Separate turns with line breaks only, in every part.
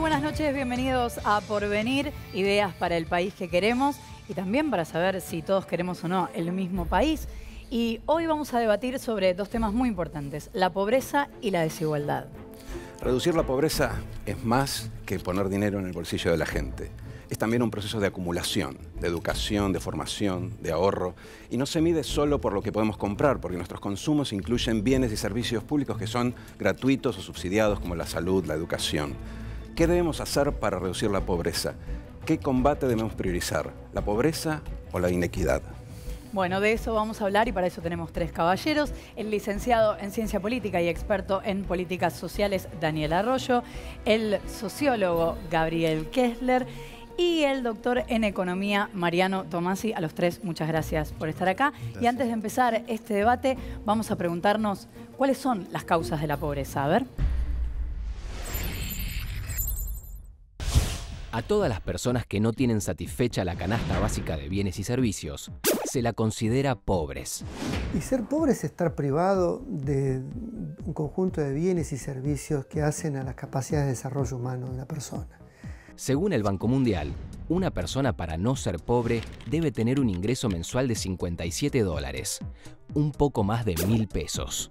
buenas noches, bienvenidos a Porvenir, ideas para el país que queremos y también para saber si todos queremos o no el mismo país. Y hoy vamos a debatir sobre dos temas muy importantes, la pobreza y la desigualdad.
Reducir la pobreza es más que poner dinero en el bolsillo de la gente. Es también un proceso de acumulación, de educación, de formación, de ahorro. Y no se mide solo por lo que podemos comprar, porque nuestros consumos incluyen bienes y servicios públicos que son gratuitos o subsidiados, como la salud, la educación. ¿Qué debemos hacer para reducir la pobreza? ¿Qué combate debemos priorizar? ¿La pobreza o la inequidad?
Bueno, de eso vamos a hablar y para eso tenemos tres caballeros. El licenciado en Ciencia Política y experto en políticas sociales, Daniel Arroyo. El sociólogo, Gabriel Kessler. Y el doctor en Economía, Mariano Tomasi. A los tres, muchas gracias por estar acá. Gracias. Y antes de empezar este debate, vamos a preguntarnos cuáles son las causas de la pobreza. A ver.
A todas las personas que no tienen satisfecha la canasta básica de bienes y servicios, se la considera pobres.
Y ser pobre es estar privado de un conjunto de bienes y servicios que hacen a las capacidades de desarrollo humano de una persona.
Según el Banco Mundial, una persona para no ser pobre debe tener un ingreso mensual de $57, un poco más de 1.000 pesos.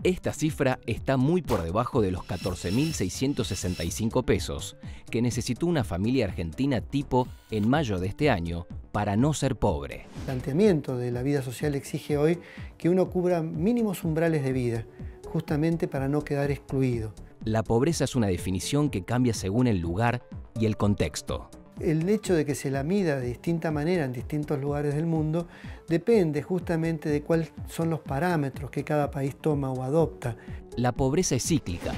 Esta cifra está muy por debajo de los 14.665 pesos que necesitó una familia argentina tipo en mayo de este año para no ser pobre.
El planteamiento de la vida social exige hoy que uno cubra mínimos umbrales de vida, justamente para no quedar excluido.
La pobreza es una definición que cambia según el lugar y el contexto.
El hecho de que se la mida de distinta manera en distintos lugares del mundo depende justamente de cuáles son los parámetros que cada país toma o adopta.
La pobreza es cíclica,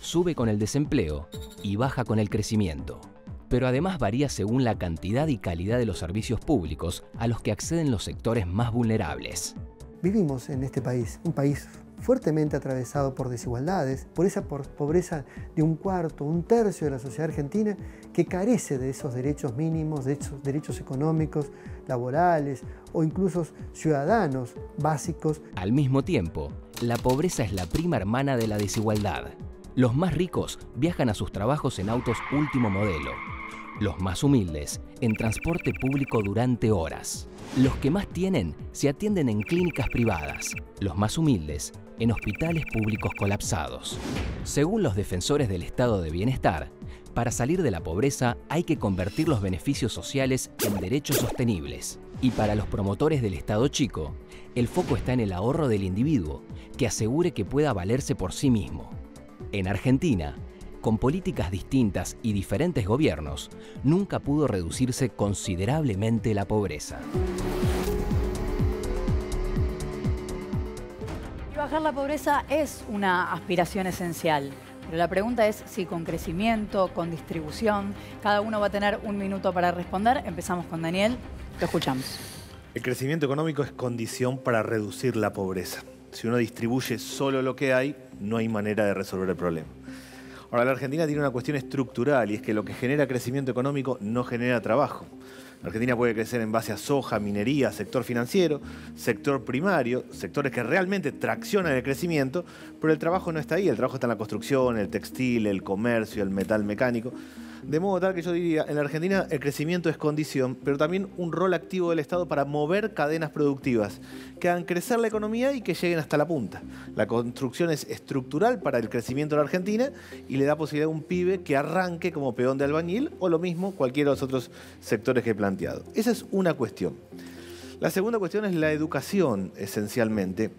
sube con el desempleo y baja con el crecimiento. Pero además varía según la cantidad y calidad de los servicios públicos a los que acceden los sectores más vulnerables.
Vivimos en este país, un país fuertemente atravesado por desigualdades, por esa pobreza de un cuarto, un tercio de la sociedad argentina que carece de esos derechos mínimos, de esos derechos económicos, laborales o incluso ciudadanos básicos.
Al mismo tiempo, la pobreza es la prima hermana de la desigualdad. Los más ricos viajan a sus trabajos en autos último modelo. Los más humildes en transporte público durante horas. Los que más tienen se atienden en clínicas privadas. Los más humildes en hospitales públicos colapsados. Según los defensores del estado de bienestar, para salir de la pobreza hay que convertir los beneficios sociales en derechos sostenibles. Y para los promotores del estado chico, el foco está en el ahorro del individuo, que asegure que pueda valerse por sí mismo. En Argentina, con políticas distintas y diferentes gobiernos, nunca pudo reducirse considerablemente la pobreza.
Bajar la pobreza es una aspiración esencial, pero la pregunta es si con crecimiento, con distribución. Cada uno va a tener un minuto para responder. Empezamos con Daniel, lo escuchamos.
El crecimiento económico es condición para reducir la pobreza. Si uno distribuye solo lo que hay, no hay manera de resolver el problema. Ahora, la Argentina tiene una cuestión estructural y es que lo que genera crecimiento económico no genera trabajo. La Argentina puede crecer en base a soja, minería, sector financiero, sector primario, sectores que realmente traccionan el crecimiento, pero el trabajo no está ahí. El trabajo está en la construcción, el textil, el comercio, el metal mecánico. De modo tal que yo diría, en la Argentina el crecimiento es condición, pero también un rol activo del Estado para mover cadenas productivas que hagan crecer la economía y que lleguen hasta la punta. La construcción es estructural para el crecimiento de la Argentina y le da posibilidad a un pibe que arranque como peón de albañil o lo mismo cualquiera de los otros sectores que he planteado. Esa es una cuestión. La segunda cuestión es la educación, esencialmente.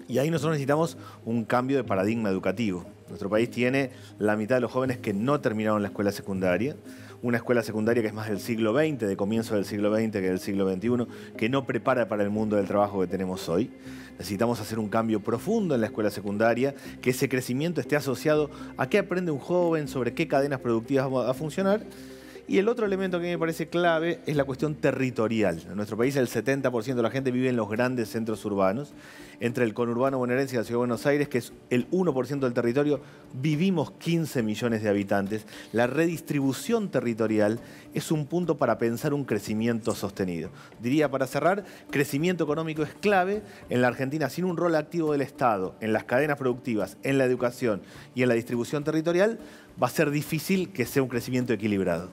Y ahí nosotros necesitamos un cambio de paradigma educativo. Nuestro país tiene la mitad de los jóvenes que no terminaron la escuela secundaria, una escuela secundaria que es más del siglo XX, de comienzo del siglo XX que del siglo XXI, que no prepara para el mundo del trabajo que tenemos hoy. Necesitamos hacer un cambio profundo en la escuela secundaria, que ese crecimiento esté asociado a qué aprende un joven, sobre qué cadenas productivas va a funcionar. Y el otro elemento que me parece clave es la cuestión territorial. En nuestro país el 70% de la gente vive en los grandes centros urbanos. Entre el conurbano bonaerense y la Ciudad de Buenos Aires, que es el 1% del territorio, vivimos 15 millones de habitantes. La redistribución territorial es un punto para pensar un crecimiento sostenido. Diría, para cerrar, crecimiento económico es clave. En la Argentina, sin un rol activo del Estado, en las cadenas productivas, en la educación y en la distribución territorial, va a ser difícil que sea un crecimiento equilibrado.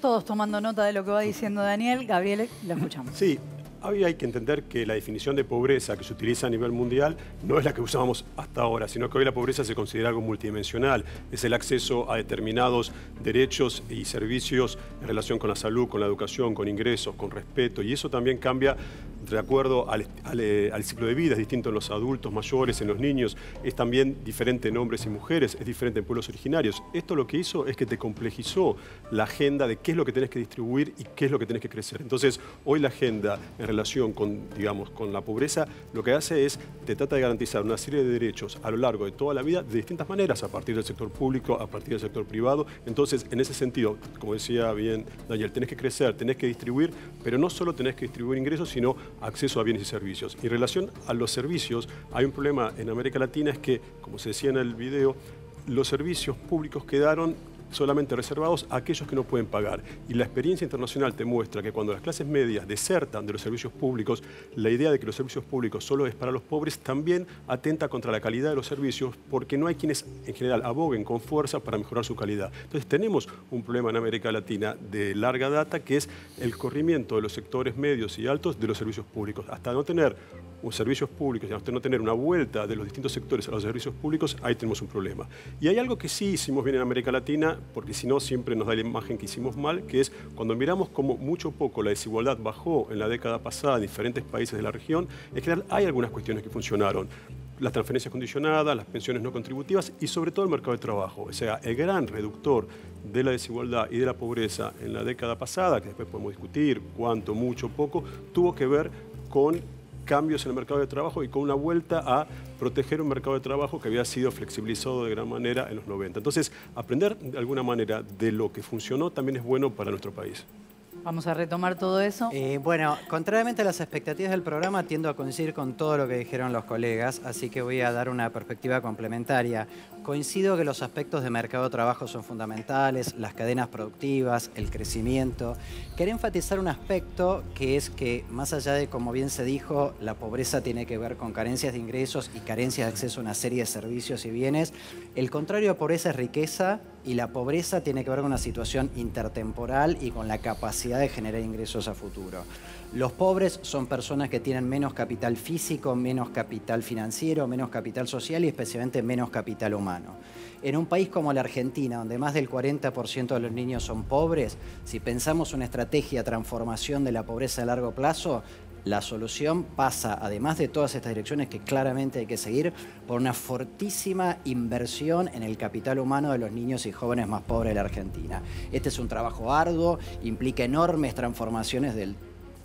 Todos tomando nota de lo que va diciendo Daniel. Gabriel, lo escuchamos.
Sí, hoy hay que entender que la definición de pobreza que se utiliza a nivel mundial no es la que usábamos hasta ahora, sino que hoy la pobreza se considera algo multidimensional. Es el acceso a determinados derechos y servicios en relación con la salud, con la educación, con ingresos, con respeto. Y eso también cambia de acuerdo al ciclo de vida. Es distinto en los adultos mayores, en los niños. Es también diferente en hombres y mujeres, es diferente en pueblos originarios. Esto lo que hizo es que te complejizó la agenda de qué es lo que tenés que distribuir y qué es lo que tenés que crecer. Entonces, hoy la agenda en relación con, digamos, con la pobreza, lo que hace es, te trata de garantizar una serie de derechos a lo largo de toda la vida de distintas maneras, a partir del sector público, a partir del sector privado. Entonces, en ese sentido, como decía bien Daniel, tenés que crecer, tenés que distribuir, pero no solo tenés que distribuir ingresos, sino acceso a bienes y servicios. Y en relación a los servicios, hay un problema en América Latina, es que, como se decía en el video, los servicios públicos quedaron solamente reservados a aquellos que no pueden pagar. Y la experiencia internacional te muestra que cuando las clases medias desertan de los servicios públicos, la idea de que los servicios públicos solo es para los pobres también atenta contra la calidad de los servicios, porque no hay quienes en general aboguen con fuerza para mejorar su calidad. Entonces tenemos un problema en América Latina de larga data, que es el corrimiento de los sectores medios y altos de los servicios públicos. Hasta no tener servicios públicos, hasta no tener una vuelta de los distintos sectores a los servicios públicos, ahí tenemos un problema. Y hay algo que sí hicimos bien en América Latina, porque si no siempre nos da la imagen que hicimos mal, que es cuando miramos cómo mucho poco la desigualdad bajó en la década pasada en diferentes países de la región, en general hay algunas cuestiones que funcionaron. Las transferencias condicionadas, las pensiones no contributivas y sobre todo el mercado de trabajo. O sea, el gran reductor de la desigualdad y de la pobreza en la década pasada, que después podemos discutir cuánto, mucho, poco, tuvo que ver con cambios en el mercado de trabajo y con una vuelta a proteger un mercado de trabajo que había sido flexibilizado de gran manera en los 90. Entonces, aprender de alguna manera de lo que funcionó también es bueno para nuestro país.
Vamos a retomar todo eso.
Bueno, contrariamente a las expectativas del programa, tiendo a coincidir con todo lo que dijeron los colegas, así que voy a dar una perspectiva complementaria. Coincido que los aspectos de mercado de trabajo son fundamentales, las cadenas productivas, el crecimiento. Quería enfatizar un aspecto que es que, más allá de, como bien se dijo, la pobreza tiene que ver con carencias de ingresos y carencias de acceso a una serie de servicios y bienes, el contrario de pobreza es riqueza, y la pobreza tiene que ver con una situación intertemporal y con la capacidad de generar ingresos a futuro. Los pobres son personas que tienen menos capital físico, menos capital financiero, menos capital social y especialmente menos capital humano. En un país como la Argentina, donde más del 40% de los niños son pobres, si pensamos una estrategia de transformación de la pobreza a largo plazo, la solución pasa, además de todas estas direcciones que claramente hay que seguir, por una fortísima inversión en el capital humano de los niños y jóvenes más pobres de la Argentina. Este es un trabajo arduo, implica enormes transformaciones del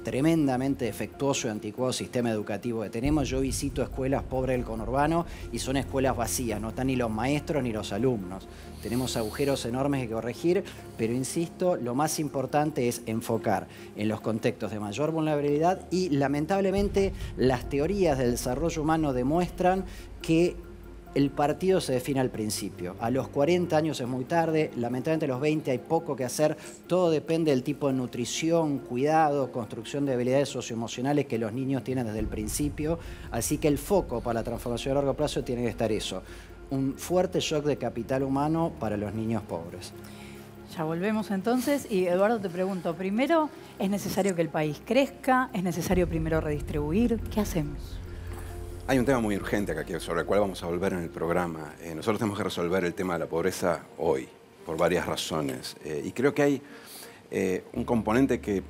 tremendamente defectuoso y anticuado sistema educativo que tenemos. Yo visito escuelas pobres del conurbano y son escuelas vacías, no están ni los maestros ni los alumnos. Tenemos agujeros enormes que corregir, pero insisto, lo más importante es enfocar en los contextos de mayor vulnerabilidad y lamentablemente las teorías del desarrollo humano demuestran que el partido se define al principio. A los 40 años es muy tarde, lamentablemente a los 20 hay poco que hacer, todo depende del tipo de nutrición, cuidado, construcción de habilidades socioemocionales que los niños tienen desde el principio, así que el foco para la transformación a largo plazo tiene que estar eso, un fuerte shock de capital humano para los niños pobres.
Ya volvemos entonces y Eduardo te pregunto, primero, ¿es necesario que el país crezca? ¿Es necesario primero redistribuir? ¿Qué hacemos?
Hay un tema muy urgente acá sobre el cual vamos a volver en el programa. Nosotros tenemos que resolver el tema de la pobreza hoy, por varias razones. Y creo que hay un componente que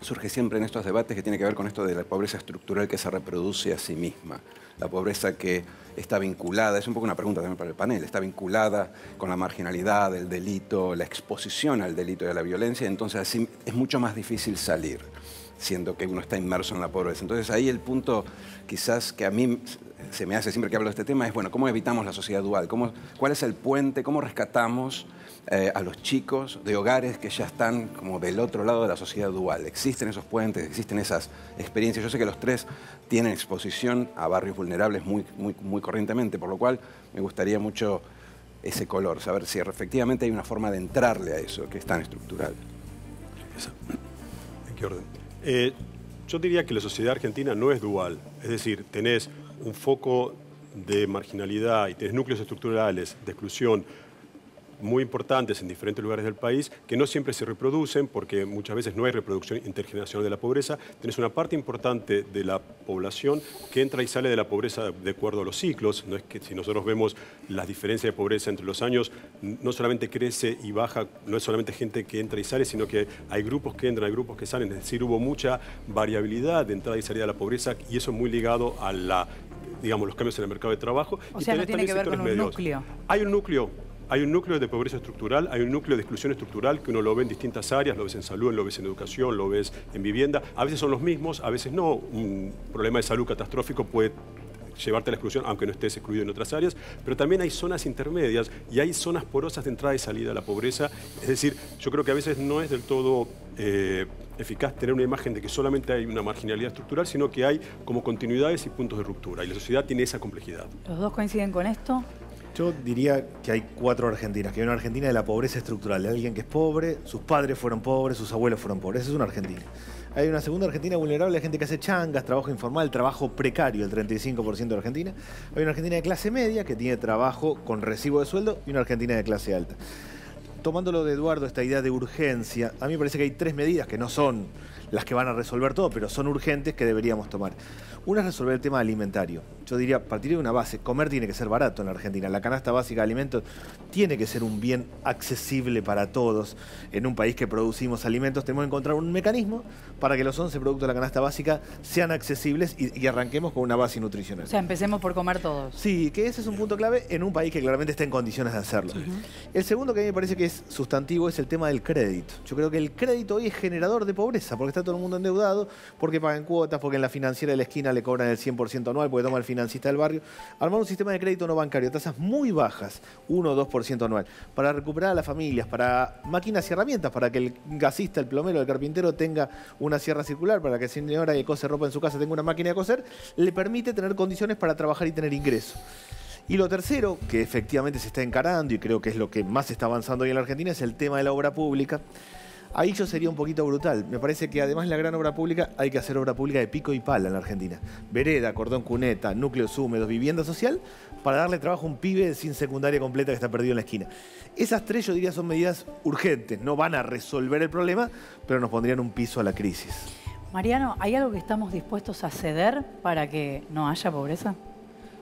surge siempre en estos debates que tiene que ver con esto de la pobreza estructural que se reproduce a sí misma. La pobreza que está vinculada, es un poco una pregunta también para el panel, está vinculada con la marginalidad, el delito, la exposición al delito y a la violencia, entonces así es mucho más difícil salir, siendo que uno está inmerso en la pobreza. Entonces ahí el punto quizás que a mí se me hace siempre que hablo de este tema es, bueno, ¿cómo evitamos la sociedad dual? ¿Cuál es el puente? ¿Cómo rescatamos a los chicos de hogares que ya están como del otro lado de la sociedad dual? ¿Existen esos puentes? ¿Existen esas experiencias? Yo sé que los tres tienen exposición a barrios vulnerables muy corrientemente, por lo cual me gustaría mucho ese color, saber si efectivamente hay una forma de entrarle a eso que es tan estructural.
¿En qué orden? Yo diría que la sociedad argentina no es dual, es decir, tenés un foco de marginalidad y tenés núcleos estructurales de exclusión muy importantes en diferentes lugares del país que no siempre se reproducen porque muchas veces no hay reproducción intergeneracional de la pobreza. Tenés una parte importante de la población que entra y sale de la pobreza de acuerdo a los ciclos. No es que si nosotros vemos las diferencias de pobreza entre los años, no solamente crece y baja, no es solamente gente que entra y sale, sino que hay grupos que entran, hay grupos que salen. Es decir, hubo mucha variabilidad de entrada y salida de la pobreza y eso es muy ligado a los cambios en el mercado de trabajo.
O sea, no tiene que ver con un núcleo.
Hay un núcleo de pobreza estructural, hay un núcleo de exclusión estructural que uno lo ve en distintas áreas, lo ves en salud, lo ves en educación, lo ves en vivienda. A veces son los mismos, a veces no. Un problema de salud catastrófico puede llevarte a la exclusión, aunque no estés excluido en otras áreas, pero también hay zonas intermedias y hay zonas porosas de entrada y salida a la pobreza. Es decir, yo creo que a veces no es del todo eficaz tener una imagen de que solamente hay una marginalidad estructural, sino que hay como continuidades y puntos de ruptura, y la sociedad tiene esa complejidad.
¿Los dos coinciden con esto?
Yo diría que hay 4 Argentinas, que hay una Argentina de la pobreza estructural, de alguien que es pobre, sus padres fueron pobres, sus abuelos fueron pobres. Esa es una Argentina. Hay una segunda Argentina vulnerable, de gente que hace changas, trabajo informal, trabajo precario, el 35% de Argentina. Hay una Argentina de clase media, que tiene trabajo con recibo de sueldo, y una Argentina de clase alta. Tomándolo de Eduardo, esta idea de urgencia, a mí me parece que hay 3 medidas que no son las que van a resolver todo, pero son urgentes que deberíamos tomar. Una es resolver el tema alimentario. Yo diría, partir de una base, comer tiene que ser barato en la Argentina. La canasta básica de alimentos tiene que ser un bien accesible para todos. En un país que producimos alimentos tenemos que encontrar un mecanismo para que los 11 productos de la canasta básica sean accesibles y arranquemos con una base nutricional.
O sea, empecemos por comer todos.
Sí, que ese es un punto clave en un país que claramente está en condiciones de hacerlo. El segundo que a mí me parece que es sustantivo es el tema del crédito. Yo creo que el crédito hoy es generador de pobreza, porque está todo el mundo endeudado, porque pagan cuotas, porque en la financiera de la esquina le cobran el 100% anual, porque toma el financista del barrio. Armar un sistema de crédito no bancario, tasas muy bajas, 1 o 2% anual, para recuperar a las familias, para máquinas y herramientas, para que el gasista, el plomero, el carpintero tenga una sierra circular, para que la señora que cose ropa en su casa tenga una máquina de coser, le permite tener condiciones para trabajar y tener ingresos. Y lo tercero, que efectivamente se está encarando y creo que es lo que más está avanzando hoy en la Argentina, es el tema de la obra pública. Ahí yo sería un poquito brutal. Me parece que además de la gran obra pública, hay que hacer obra pública de pico y pala en la Argentina. Vereda, cordón cuneta, núcleos húmedos, vivienda social, para darle trabajo a un pibe sin secundaria completa que está perdido en la esquina. Esas 3 yo diría son medidas urgentes. No van a resolver el problema, pero nos pondrían un piso a la crisis.
Mariano, ¿hay algo que estamos dispuestos a ceder para que no haya pobreza?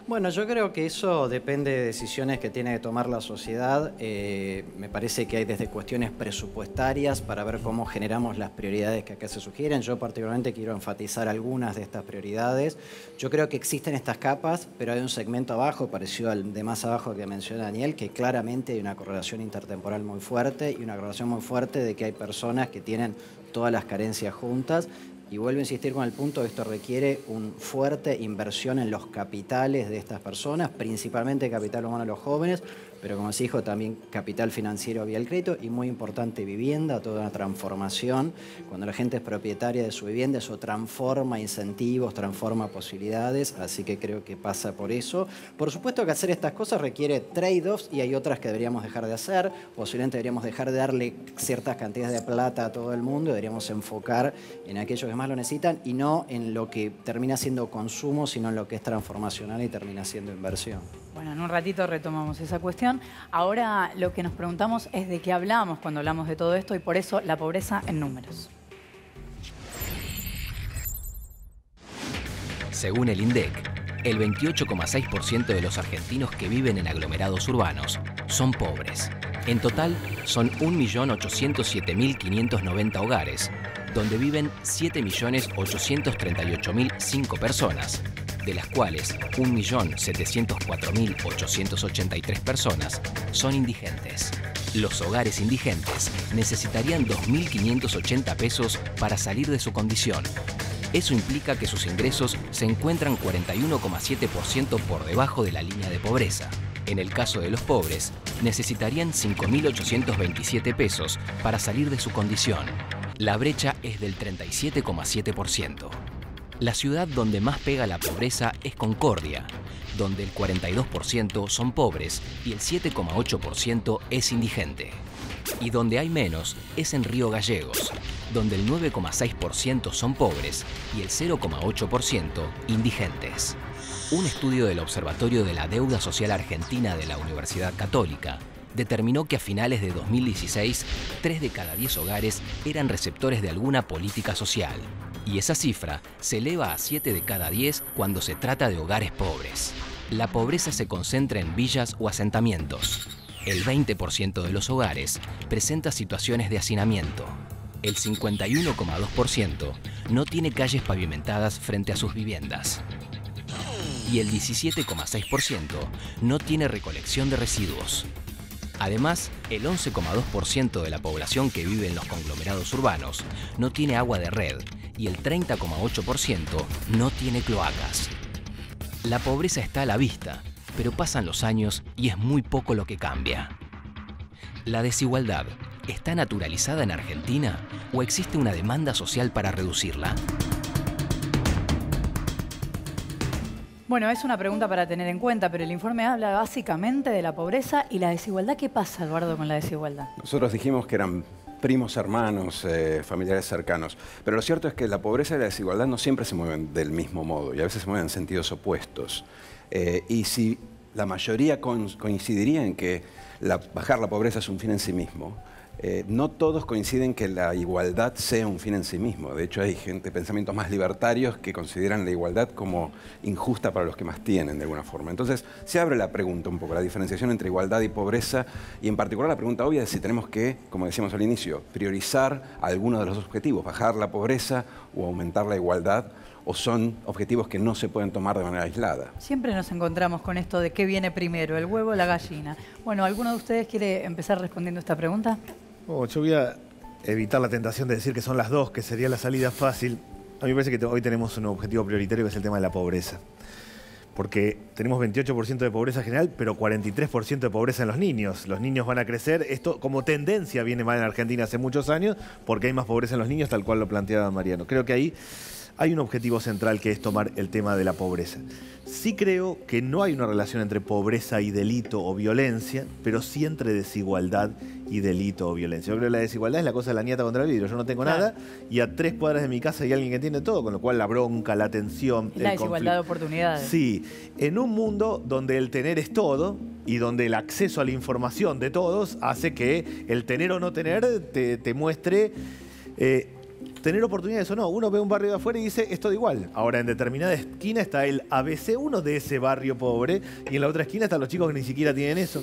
Bueno, yo creo que eso depende de decisiones que tiene que tomar la sociedad. Me parece que hay desde cuestiones presupuestarias para ver cómo generamos las prioridades que acá se sugieren. Yo particularmente quiero enfatizar algunas de estas prioridades. Yo creo que existen estas capas, pero hay un segmento abajo, parecido al de más abajo que menciona Daniel, que claramente hay una correlación intertemporal muy fuerte y una correlación muy fuerte de que hay personas que tienen todas las carencias juntas. Y vuelvo a insistir con el punto de que esto requiere una fuerte inversión en los capitales de estas personas, principalmente capital humano de los jóvenes, pero como se dijo también capital financiero vía el crédito y muy importante vivienda, toda una transformación. Cuando la gente es propietaria de su vivienda, eso transforma incentivos, transforma posibilidades, así que creo que pasa por eso. Por supuesto que hacer estas cosas requiere trade-offs y hay otras que deberíamos dejar de hacer. Posiblemente deberíamos dejar de darle ciertas cantidades de plata a todo el mundo, deberíamos enfocar en aquellos que más lo necesitan y no en lo que termina siendo consumo, sino en lo que es transformacional y termina siendo inversión.
Bueno, en un ratito retomamos esa cuestión. Ahora lo que nos preguntamos es de qué hablamos cuando hablamos de todo esto y por eso la pobreza en números.
Según el INDEC, el 28,6% de los argentinos que viven en aglomerados urbanos son pobres. En total, son 1.807.590 hogares, donde viven 7.838.005 personas, de las cuales 1.704.883 personas son indigentes. Los hogares indigentes necesitarían 2.580 pesos para salir de su condición. Eso implica que sus ingresos se encuentran 41,7% por debajo de la línea de pobreza. En el caso de los pobres, necesitarían 5.827 pesos para salir de su condición. La brecha es del 37,7%. La ciudad donde más pega la pobreza es Concordia, donde el 42% son pobres y el 7,8% es indigente. Y donde hay menos es en Río Gallegos, donde el 9,6% son pobres y el 0,8% indigentes. Un estudio del Observatorio de la Deuda Social Argentina de la Universidad Católica determinó que a finales de 2016, 3 de cada 10 hogares eran receptores de alguna política social. Y esa cifra se eleva a 7 de cada 10 cuando se trata de hogares pobres. La pobreza se concentra en villas o asentamientos. El 20% de los hogares presenta situaciones de hacinamiento. El 51,2% no tiene calles pavimentadas frente a sus viviendas. Y el 17,6% no tiene recolección de residuos. Además, el 11,2% de la población que vive en los conglomerados urbanos no tiene agua de red y el 30,8% no tiene cloacas. La pobreza está a la vista, pero pasan los años y es muy poco lo que cambia. ¿La desigualdad está naturalizada en Argentina o existe una demanda social para reducirla?
Bueno, es una pregunta para tener en cuenta, pero el informe habla básicamente de la pobreza y la desigualdad. ¿Qué pasa, Eduardo, con la desigualdad?
Nosotros dijimos que eran primos hermanos, familiares cercanos, pero lo cierto es que la pobreza y la desigualdad no siempre se mueven del mismo modo y a veces se mueven en sentidos opuestos. Y si la mayoría coincidiría en que bajar la pobreza es un fin en sí mismo, no todos coinciden que la igualdad sea un fin en sí mismo. De hecho, hay pensamientos más libertarios que consideran la igualdad como injusta para los que más tienen, de alguna forma. Entonces, se abre la pregunta un poco, la diferenciación entre igualdad y pobreza, y en particular la pregunta obvia es si tenemos que, como decíamos al inicio, priorizar alguno de los dos objetivos, bajar la pobreza o aumentar la igualdad, o son objetivos que no se pueden tomar de manera aislada.
Siempre nos encontramos con esto de qué viene primero, el huevo o la gallina. Bueno, ¿alguno de ustedes quiere empezar respondiendo esta pregunta?
Yo voy a evitar la tentación de decir que son las dos, que sería la salida fácil. A mí me parece que hoy tenemos un objetivo prioritario que es el tema de la pobreza. Porque tenemos 28% de pobreza general, pero 43% de pobreza en los niños. Los niños van a crecer. Esto como tendencia viene mal en Argentina hace muchos años, porque hay más pobreza en los niños, tal cual lo planteaba Mariano. Creo que ahí hay un objetivo central que es tomar el tema de la pobreza. Sí creo que no hay una relación entre pobreza y delito o violencia, pero sí entre desigualdad y delito o violencia. Yo creo que la desigualdad es la cosa de la nieta contra el vidrio. Yo no tengo nada y a 3 cuadras de mi casa hay alguien que tiene todo, con lo cual la bronca, la tensión,
la desigualdad de oportunidades.
Sí, en un mundo donde el tener es todo y donde el acceso a la información de todos hace que el tener o no tener te muestre tener oportunidades o no. Uno ve un barrio de afuera y dice, es todo igual. Ahora, en determinada esquina está el ABC1 de ese barrio pobre y en la otra esquina están los chicos que ni siquiera tienen eso.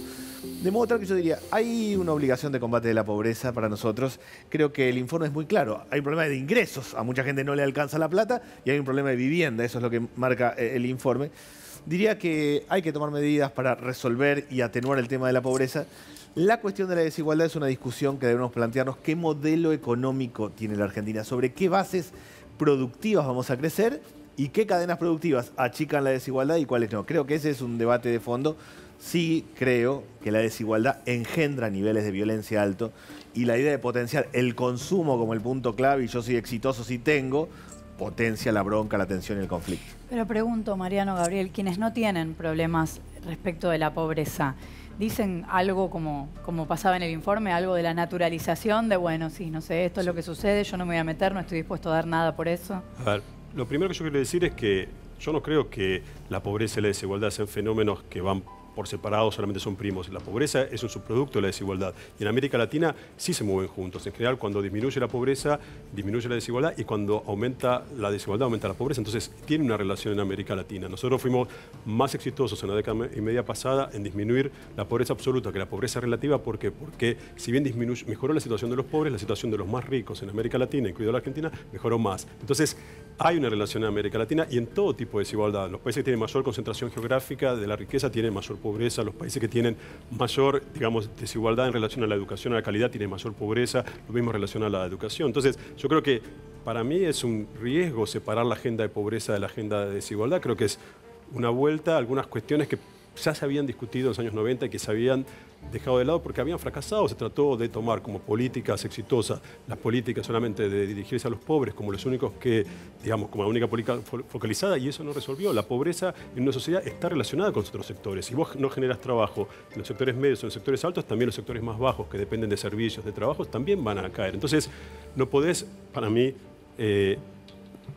De modo tal que yo diría, hay una obligación de combate de la pobreza para nosotros. Creo que el informe es muy claro. Hay un problema de ingresos. A mucha gente no le alcanza la plata y hay un problema de vivienda. Eso es lo que marca el informe. Diría que hay que tomar medidas para resolver y atenuar el tema de la pobreza. La cuestión de la desigualdad es una discusión que debemos plantearnos. ¿Qué modelo económico tiene la Argentina? ¿Sobre qué bases productivas vamos a crecer? ¿Y qué cadenas productivas achican la desigualdad y cuáles no? Creo que ese es un debate de fondo. Sí creo que la desigualdad engendra niveles de violencia alto y la idea de potenciar el consumo como el punto clave y yo soy exitoso si tengo, potencia la bronca, la tensión y el conflicto.
Pero pregunto, Mariano, Gabriel, quienes no tienen problemas respecto de la pobreza, ¿dicen algo como pasaba en el informe, algo de la naturalización de, bueno, sí, no sé, esto es lo que sucede, yo no me voy a meter, no estoy dispuesto a dar nada por eso?
A ver, lo primero que yo quiero decir es que yo no creo que la pobreza y la desigualdad sean fenómenos que van por separado, solamente son primos. La pobreza es un subproducto de la desigualdad. Y en América Latina sí se mueven juntos. En general, cuando disminuye la pobreza, disminuye la desigualdad, y cuando aumenta la desigualdad, aumenta la pobreza. Entonces, tiene una relación en América Latina. Nosotros fuimos más exitosos en la década y media pasada en disminuir la pobreza absoluta que la pobreza relativa. ¿Por qué? Porque si bien mejoró la situación de los pobres, la situación de los más ricos en América Latina, incluida la Argentina, mejoró más. Entonces, hay una relación en América Latina y en todo tipo de desigualdad. Los países que tienen mayor concentración geográfica de la riqueza tienen mayor pobreza, los países que tienen mayor, digamos, desigualdad en relación a la educación, a la calidad, tienen mayor pobreza, lo mismo en relación a la educación. Entonces, yo creo que para mí es un riesgo separar la agenda de pobreza de la agenda de desigualdad. Creo que es una vuelta a algunas cuestiones que ya se habían discutido en los años 90 y que se habían dejado de lado porque habían fracasado. Se trató de tomar como políticas exitosas las políticas solamente de dirigirse a los pobres como los únicos que, digamos, como la única política focalizada, y eso no resolvió. La pobreza en una sociedad está relacionada con otros sectores. Si vos no generas trabajo en los sectores medios o en los sectores altos, también los sectores más bajos que dependen de servicios, de trabajos, también van a caer. Entonces, no podés, para mí,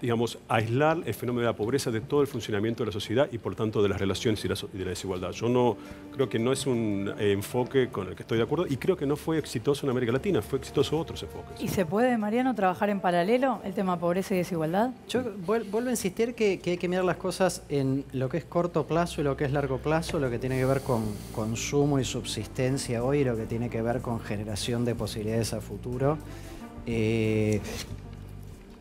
digamos, aislar el fenómeno de la pobreza de todo el funcionamiento de la sociedad y, por tanto, de las relaciones y de la desigualdad. Yo no creo que no es un enfoque con el que estoy de acuerdo y creo que no fue exitoso en América Latina, fue exitoso otros enfoques.
¿Y se puede, Mariano, trabajar en paralelo el tema pobreza y desigualdad?
Yo vuelvo a insistir que hay que mirar las cosas en lo que es corto plazo y lo que es largo plazo, lo que tiene que ver con consumo y subsistencia hoy y lo que tiene que ver con generación de posibilidades a futuro.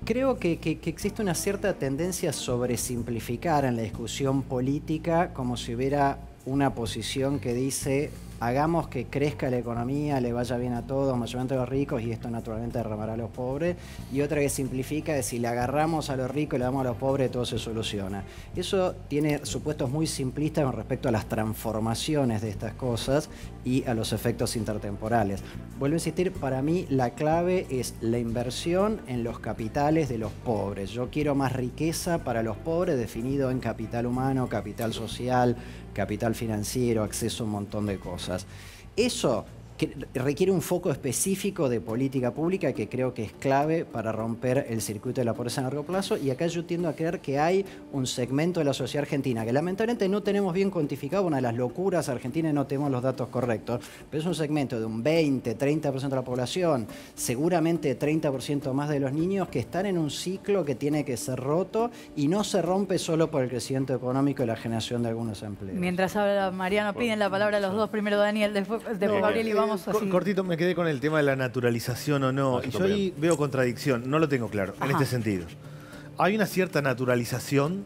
Creo que existe una cierta tendencia a sobresimplificar en la discusión política como si hubiera una posición que dice hagamos que crezca la economía, le vaya bien a todos, mayormente a los ricos y esto naturalmente derramará a los pobres, y otra que simplifica es si le agarramos a los ricos y le damos a los pobres todo se soluciona. Eso tiene supuestos muy simplistas con respecto a las transformaciones de estas cosas y a los efectos intertemporales. Vuelvo a insistir, para mí la clave es la inversión en los capitales de los pobres. Yo quiero más riqueza para los pobres definido en capital humano, capital social, capital financiero, acceso a un montón de cosas. Eso requiere un foco específico de política pública que creo que es clave para romper el circuito de la pobreza a largo plazo, y acá yo tiendo a creer que hay un segmento de la sociedad argentina que lamentablemente no tenemos bien cuantificado, una de las locuras argentinas, no tenemos los datos correctos, pero es un segmento de un 20, 30% de la población, seguramente 30% más de los niños que están en un ciclo que tiene que ser roto y no se rompe solo por el crecimiento económico y la generación de algunos empleos.
Mientras habla Mariano, piden la palabra a los dos, primero Daniel, después Gabriel y vamos así.
Cortito, me quedé con el tema de la naturalización o no. Y yo ahí veo contradicción, no lo tengo claro, en este sentido. Hay una cierta naturalización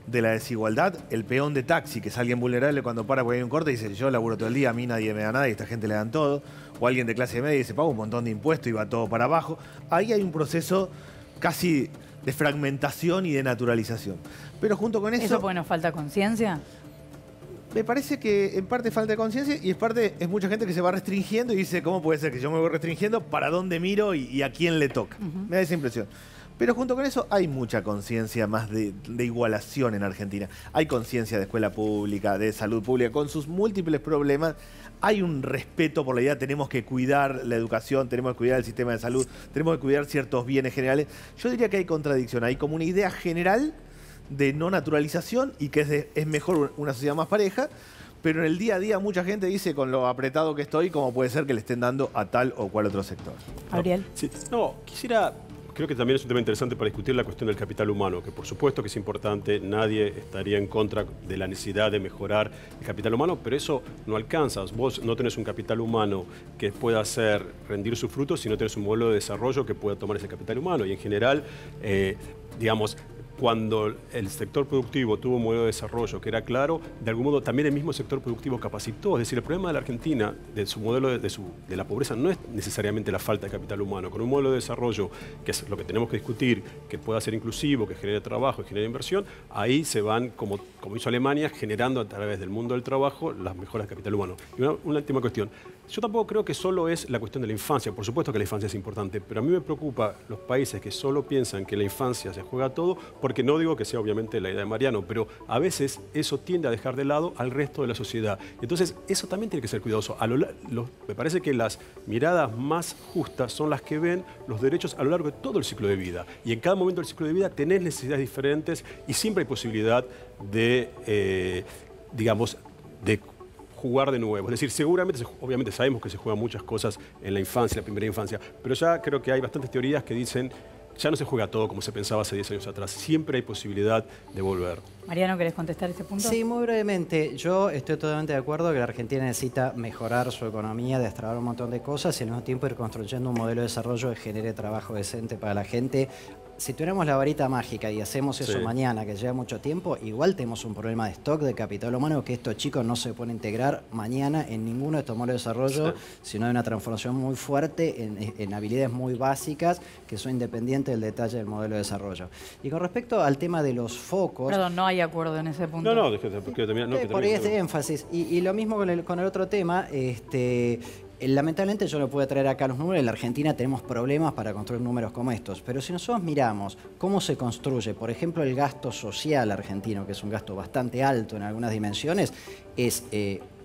de la desigualdad. El peón de taxi, que es alguien vulnerable cuando para porque hay un corte y dice, yo laburo todo el día, a mí nadie me da nada y a esta gente le dan todo. O alguien de clase media y dice, pago un montón de impuestos y va todo para abajo. Ahí hay un proceso casi de fragmentación y de naturalización. Pero junto con eso...
¿Eso porque nos falta conciencia?
Me parece que en parte falta de conciencia y en parte es mucha gente que se va restringiendo y dice, ¿cómo puede ser que yo me voy restringiendo? ¿Para dónde miro y a quién le toca? Me da esa impresión. Pero junto con eso hay mucha conciencia más de igualación en Argentina. Hay conciencia de escuela pública, de salud pública, con sus múltiples problemas. Hay un respeto por la idea, tenemos que cuidar la educación, tenemos que cuidar el sistema de salud, tenemos que cuidar ciertos bienes generales. Yo diría que hay contradicción, hay como una idea general de no naturalización y que es mejor una sociedad más pareja, pero en el día a día mucha gente dice, con lo apretado que estoy, ¿cómo puede ser que le estén dando a tal o cual otro sector?
Gabriel.
Sí. No, creo que también es un tema interesante para discutir la cuestión del capital humano, que por supuesto que es importante, nadie estaría en contra de la necesidad de mejorar el capital humano, pero eso no alcanza. Vos no tenés un capital humano que pueda hacer rendir sus frutos si no tenés un modelo de desarrollo que pueda tomar ese capital humano. Y en general, digamos, cuando el sector productivo tuvo un modelo de desarrollo que era claro, de algún modo también el mismo sector productivo capacitó. Es decir, el problema de la Argentina, de su modelo de la pobreza, no es necesariamente la falta de capital humano. Con un modelo de desarrollo, que es lo que tenemos que discutir, que pueda ser inclusivo, que genere trabajo, que genere inversión, ahí se van, como hizo Alemania, generando a través del mundo del trabajo las mejoras de capital humano. Y una última cuestión. Yo tampoco creo que solo es la cuestión de la infancia. Por supuesto que la infancia es importante, pero a mí me preocupa los países que solo piensan que la infancia se juega todo, porque no digo que sea obviamente la idea de Mariano, pero a veces eso tiende a dejar de lado al resto de la sociedad. Entonces, eso también tiene que ser cuidadoso. Me parece que las miradas más justas son las que ven los derechos a lo largo de todo el ciclo de vida. Y en cada momento del ciclo de vida tenés necesidades diferentes y siempre hay posibilidad de, digamos, de jugar de nuevo. Es decir, seguramente, obviamente sabemos que se juegan muchas cosas en la infancia, en la primera infancia, pero ya creo que hay bastantes teorías que dicen ya no se juega todo como se pensaba hace 10 años atrás. Siempre hay posibilidad de volver.
Mariano, ¿querés contestar este punto?
Sí, muy brevemente. Yo estoy totalmente de acuerdo que la Argentina necesita mejorar su economía, destrabar un montón de cosas y al mismo tiempo ir construyendo un modelo de desarrollo que genere trabajo decente para la gente. Si tuviéramos la varita mágica y hacemos eso mañana, que lleva mucho tiempo, igual tenemos un problema de stock de capital humano que estos chicos no se pueden integrar mañana en ninguno de estos modelos de desarrollo, sino hay una transformación muy fuerte en habilidades muy básicas que son independientes del detalle del modelo de desarrollo. Y con respecto al tema de los focos...
Perdón, no hay acuerdo en ese punto.
No, porque también...
por ahí este énfasis. Y lo mismo con el otro tema, lamentablemente yo no puedo traer acá los números. En la Argentina tenemos problemas para construir números como estos. Pero si nosotros miramos cómo se construye, por ejemplo, el gasto social argentino, que es un gasto bastante alto en algunas dimensiones, es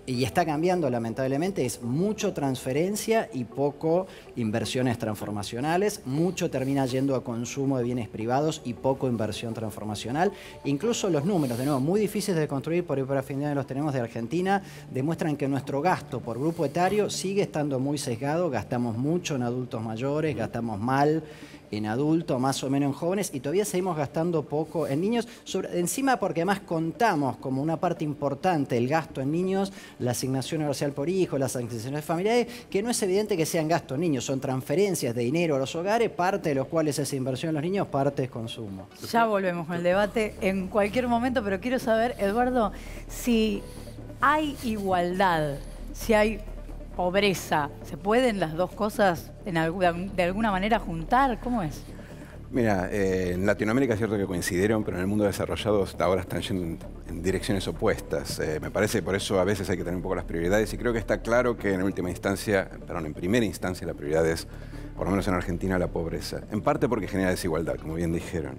y está cambiando lamentablemente, es mucho transferencia y poco inversiones transformacionales, mucho termina yendo a consumo de bienes privados y poco inversión transformacional. Incluso los números, de nuevo, muy difíciles de construir, por ahí para fin de año los tenemos de Argentina, demuestran que nuestro gasto por grupo etario sigue estando muy sesgado, gastamos mucho en adultos mayores, gastamos mal en adultos, más o menos en jóvenes, y todavía seguimos gastando poco en niños, encima porque además contamos como una parte importante el gasto en niños, la asignación universal por hijo, las asignaciones familiares, que no es evidente que sean gastos en niños, son transferencias de dinero a los hogares, parte de los cuales es inversión en los niños, parte es consumo.
Ya volvemos con el debate en cualquier momento, pero quiero saber, Eduardo, si hay igualdad, si hay pobreza, ¿se pueden las dos cosas de alguna manera juntar? ¿Cómo es?
Mira, en Latinoamérica es cierto que coincidieron, pero en el mundo desarrollado hasta ahora están yendo en direcciones opuestas. Me parece que por eso a veces hay que tener un poco las prioridades y creo que está claro que en primera instancia la prioridad es, por lo menos en Argentina, la pobreza. En parte porque genera desigualdad, como bien dijeron.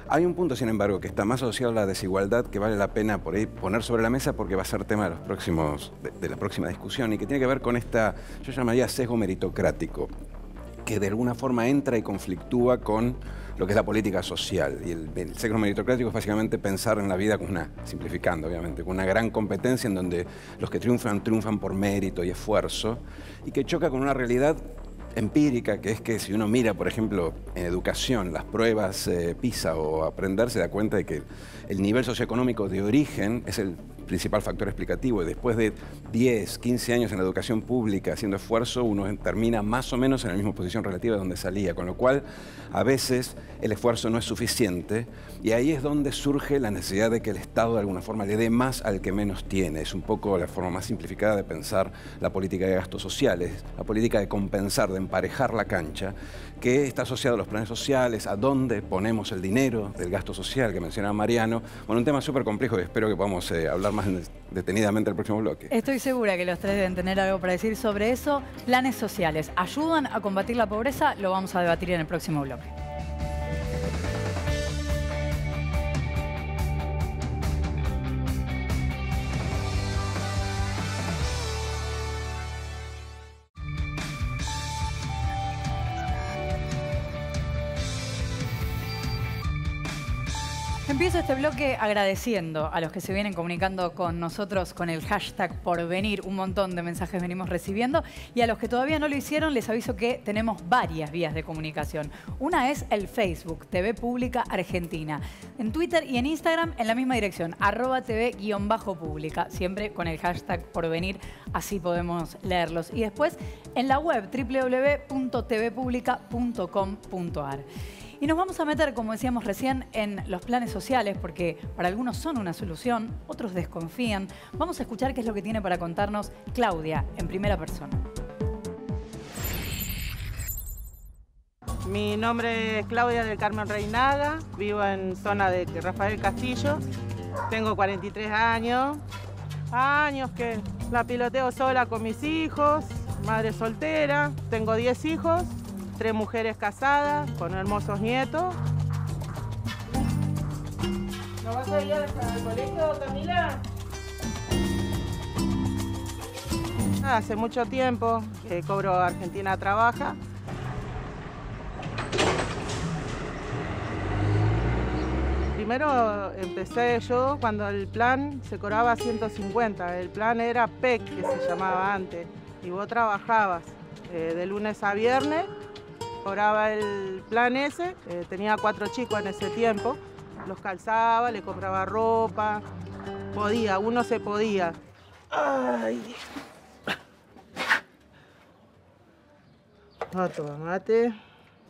Hay un punto, sin embargo, que está más asociado a la desigualdad que vale la pena por ahí poner sobre la mesa porque va a ser tema de la próxima discusión y que tiene que ver con esta, yo llamaría sesgo meritocrático, que de alguna forma entra y conflictúa con lo que es la política social. Y el sesgo meritocrático es básicamente pensar en la vida simplificando obviamente, con una gran competencia en donde los que triunfan por mérito y esfuerzo y que choca con una realidad empírica, que es que si uno mira, por ejemplo, en educación, las pruebas PISA o Aprender, se da cuenta de que el nivel socioeconómico de origen es el principal factor explicativo y después de 10, 15 años en la educación pública haciendo esfuerzo, uno termina más o menos en la misma posición relativa de donde salía, con lo cual a veces el esfuerzo no es suficiente y ahí es donde surge la necesidad de que el Estado de alguna forma le dé más al que menos tiene. Es un poco la forma más simplificada de pensar la política de gastos sociales, la política de compensar, de emparejar la cancha, que está asociada a los planes sociales, a dónde ponemos el dinero del gasto social que mencionaba Mariano. Bueno, un tema súper complejo y espero que podamos hablar más detenidamente en el próximo bloque.
Estoy segura que los tres deben tener algo para decir sobre eso. Planes sociales, ¿ayudan a combatir la pobreza? Lo vamos a debatir en el próximo bloque. Empiezo este bloque agradeciendo a los que se vienen comunicando con nosotros con el hashtag Porvenir. Un montón de mensajes venimos recibiendo y a los que todavía no lo hicieron les aviso que tenemos varias vías de comunicación. Una es el Facebook, TV Pública Argentina. En Twitter y en Instagram en la misma dirección, @TV_Pública. Siempre con el hashtag Porvenir, así podemos leerlos. Y después en la web www.tvpublica.com.ar. Y nos vamos a meter, como decíamos recién, en los planes sociales, porque para algunos son una solución, otros desconfían. Vamos a escuchar qué es lo que tiene para contarnos Claudia, en primera persona.
Mi nombre es Claudia del Carmen Reinaga, vivo en zona de Rafael Castillo, tengo 43 años. Años que la piloteo sola con mis hijos, madre soltera, tengo 10 hijos. 3 mujeres casadas, con hermosos nietos. ¿No vas a ir al colegio, Camila? Hace mucho tiempo que Cobro Argentina Trabaja. Primero empecé yo cuando el plan se cobraba 150. El plan era PEC, que se llamaba antes. Y vos trabajabas de lunes a viernes. Cobraba el plan ese, tenía 4 chicos en ese tiempo, los calzaba, le compraba ropa, podía, uno se podía. Ay. Toma mate.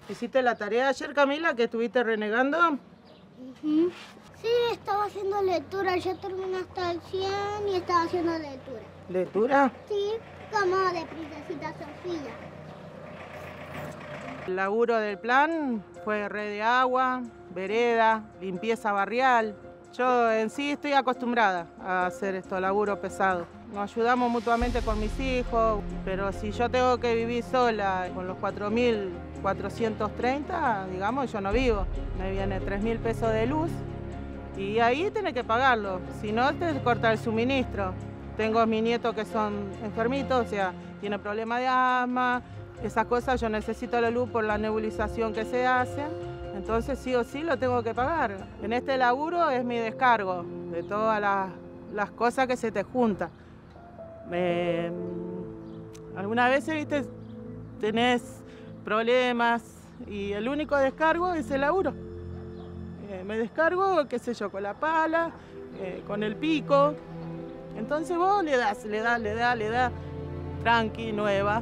¿Hiciste la tarea ayer, Camila, que estuviste renegando?
Sí, estaba haciendo lectura, ya terminé hasta el 100 y estaba haciendo lectura.
¿Lectura?
Sí, como de Princesita Sofía.
El laburo del plan fue red de agua, vereda, limpieza barrial. Yo en sí estoy acostumbrada a hacer estos laburos pesados. Nos ayudamos mutuamente con mis hijos, pero si yo tengo que vivir sola con los 4.430, digamos, yo no vivo. Me viene 3.000 pesos de luz y ahí tenés que pagarlo, si no te corta el suministro. tengo a mis nietos que son enfermitos, o sea, tienen problemas de asma, esas cosas, yo necesito la luz por la nebulización que se hace, entonces sí o sí lo tengo que pagar. En este laburo es mi descargo de todas las cosas que se te juntan. Algunas veces, viste, tenés problemas y el único descargo es el laburo. Me descargo, qué sé yo, con la pala, con el pico. Entonces vos le das, tranqui, nueva.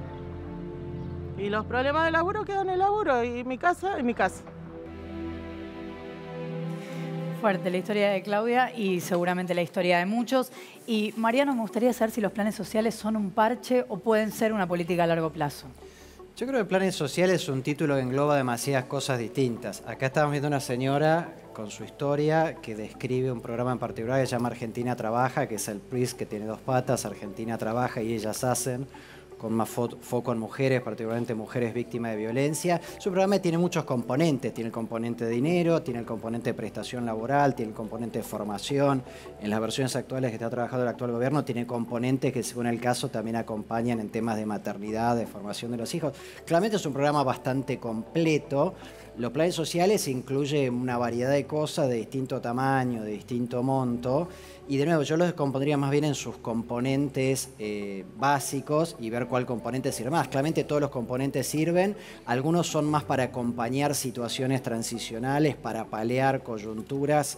Y los problemas del laburo quedan en el laburo y mi casa es mi casa.
Fuerte la historia de Claudia y seguramente la historia de muchos. Y Mariano, me gustaría saber si los planes sociales son un parche o pueden ser una política a largo plazo.
Yo creo que planes sociales es un título que engloba demasiadas cosas distintas. Acá estamos viendo una señora con su historia que describe un programa en particular que se llama Argentina Trabaja, que es el PRIS que tiene dos patas, Argentina Trabaja y Ellas Hacen, con más foco en mujeres, particularmente mujeres víctimas de violencia. Su programa tiene muchos componentes, tiene el componente de dinero, tiene el componente de prestación laboral, tiene el componente de formación. En las versiones actuales que está trabajando el actual gobierno tiene componentes que según el caso también acompañan en temas de maternidad, de formación de los hijos. Claramente es un programa bastante completo. Los planes sociales incluyen una variedad de cosas de distinto tamaño, de distinto monto. Y de nuevo, yo los descompondría más bien en sus componentes básicos y ver cuál componente sirve más. Claramente todos los componentes sirven. Algunos son más para acompañar situaciones transicionales, para paliar coyunturas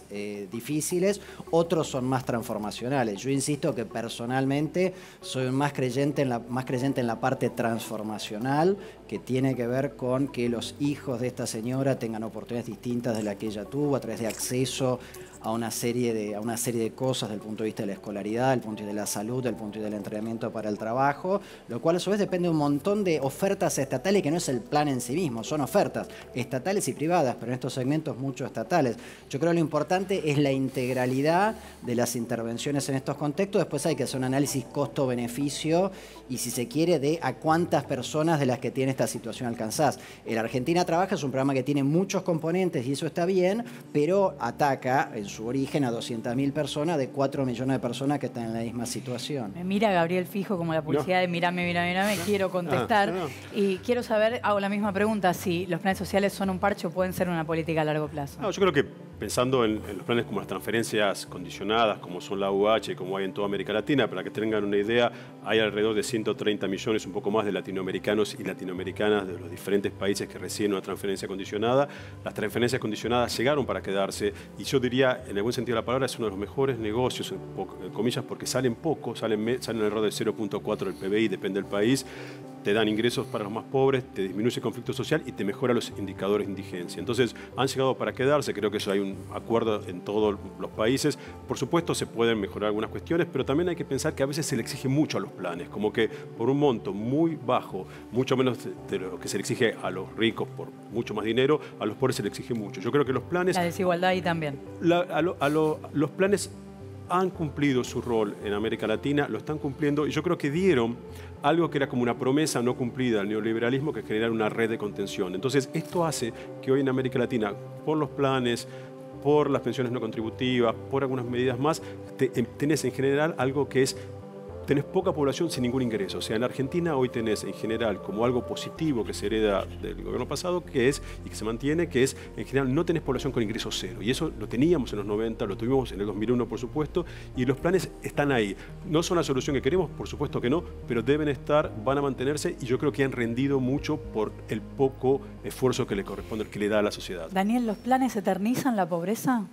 difíciles. Otros son más transformacionales. Yo insisto que personalmente soy más creyente en la parte transformacional, que tiene que ver con que los hijos de esta señora tengan oportunidades distintas de las que ella tuvo a través de acceso a una serie de cosas desde el punto de vista de la escolaridad, desde el punto de vista de la salud, desde el punto de vista del entrenamiento para el trabajo, lo cual a su vez depende de un montón de ofertas estatales que no es el plan en sí mismo, son ofertas estatales y privadas, pero en estos segmentos mucho estatales. Yo creo que lo importante es la integralidad de las intervenciones en estos contextos. Después hay que hacer un análisis costo-beneficio y, si se quiere, de a cuántas personas de las que tiene esta situación alcanzás. El Argentina Trabaja es un programa que tiene muchos componentes y eso está bien, pero ataca en su origen a 200.000 personas de 4 millones de personas que están en la misma situación.
Me mira Gabriel Fijo como la publicidad de mírame, quiero contestar. Y quiero saber, hago la misma pregunta, si los planes sociales son un parche o pueden ser una política a largo plazo.
No, yo creo que pensando en los planes como las transferencias condicionadas, como son la UH, como hay en toda América Latina, para que tengan una idea, hay alrededor de 130 millones, un poco más, de latinoamericanos y latinoamericanas de los diferentes países que reciben una transferencia condicionada. Las transferencias condicionadas llegaron para quedarse y yo diría, en el buen sentido de la palabra, es uno de los mejores negocios, en comillas, porque salen poco, salen alrededor del 0.4 del PBI, depende del país. Te dan ingresos para los más pobres, te disminuye el conflicto social y te mejora los indicadores de indigencia. Entonces, han llegado para quedarse, creo que eso hay un acuerdo en todos los países. Por supuesto, se pueden mejorar algunas cuestiones, pero también hay que pensar que a veces se le exige mucho a los planes, como que por un monto muy bajo, mucho menos de lo que se le exige a los ricos por mucho más dinero, a los pobres se le exige mucho. Yo creo que los planes...
La desigualdad ahí también.
Los planes han cumplido su rol en América Latina, lo están cumpliendo y yo creo que dieron algo que era como una promesa no cumplida al neoliberalismo, que es generar una red de contención. Entonces, esto hace que hoy en América Latina, por los planes, por las pensiones no contributivas, por algunas medidas más, tenés en general algo que es... Tenés poca población sin ningún ingreso. O sea, en Argentina hoy tenés en general como algo positivo que se hereda del gobierno pasado, que es, y que se mantiene, que es, en general, no tenés población con ingreso cero. Y eso lo teníamos en los 90, lo tuvimos en el 2001, por supuesto, y los planes están ahí. No son la solución que queremos, por supuesto que no, pero deben estar, van a mantenerse, y yo creo que han rendido mucho por el poco esfuerzo que le corresponde, que le da a la sociedad.
Daniel, ¿los planes eternizan la pobreza?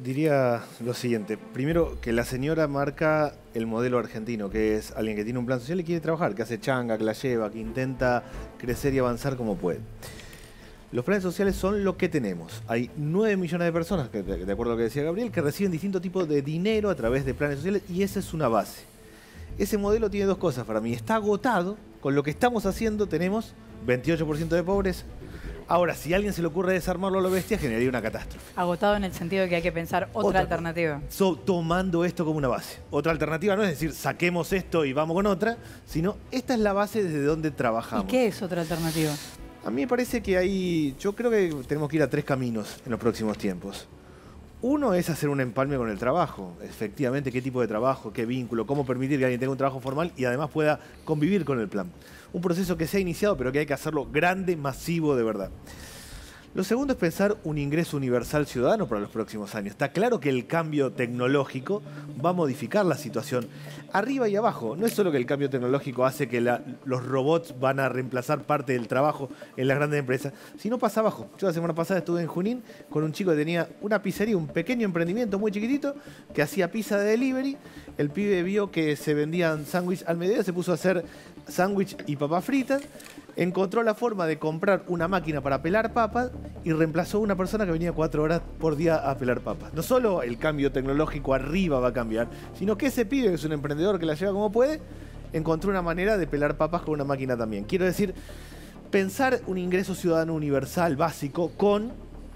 Diría lo siguiente. Primero, que la señora marca el modelo argentino, que es alguien que tiene un plan social y quiere trabajar, que hace changa, que la lleva, que intenta crecer y avanzar como puede. Los planes sociales son lo que tenemos. Hay 9 millones de personas, que, de acuerdo a lo que decía Gabriel, que reciben distintos tipos de dinero a través de planes sociales y esa es una base. Ese modelo tiene dos cosas para mí. Está agotado. Con lo que estamos haciendo tenemos 28% de pobreza. Ahora, si a alguien se le ocurre desarmarlo a lo bestia, generaría una catástrofe.
Agotado en el sentido de que hay que pensar otra alternativa.
Tomando esto como una base. Otra alternativa no es decir, saquemos esto y vamos con otra, sino esta es la base desde donde trabajamos.
¿Y qué es otra alternativa?
A mí me parece que yo creo que tenemos que ir a 3 caminos en los próximos tiempos. Uno es hacer un empalme con el trabajo. Efectivamente, qué tipo de trabajo, qué vínculo, cómo permitir que alguien tenga un trabajo formal y además pueda convivir con el plan. Un proceso que se ha iniciado, pero que hay que hacerlo grande, masivo, de verdad. Lo segundo es pensar un ingreso universal ciudadano para los próximos años. Está claro que el cambio tecnológico va a modificar la situación arriba y abajo. No es solo que el cambio tecnológico hace que los robots van a reemplazar parte del trabajo en las grandes empresas, sino pasa abajo. Yo la semana pasada estuve en Junín con un chico que tenía una pizzería, un pequeño emprendimiento muy chiquitito, que hacía pizza de delivery. El pibe vio que se vendían sándwiches al mediodía, se puso a hacer sándwich y papas fritas. Encontró la forma de comprar una máquina para pelar papas y reemplazó a una persona que venía 4 horas por día a pelar papas. No solo el cambio tecnológico arriba va a cambiar, sino que ese pibe, que es un emprendedor que la lleva como puede, encontró una manera de pelar papas con una máquina también. Quiero decir, pensar un ingreso ciudadano universal básico con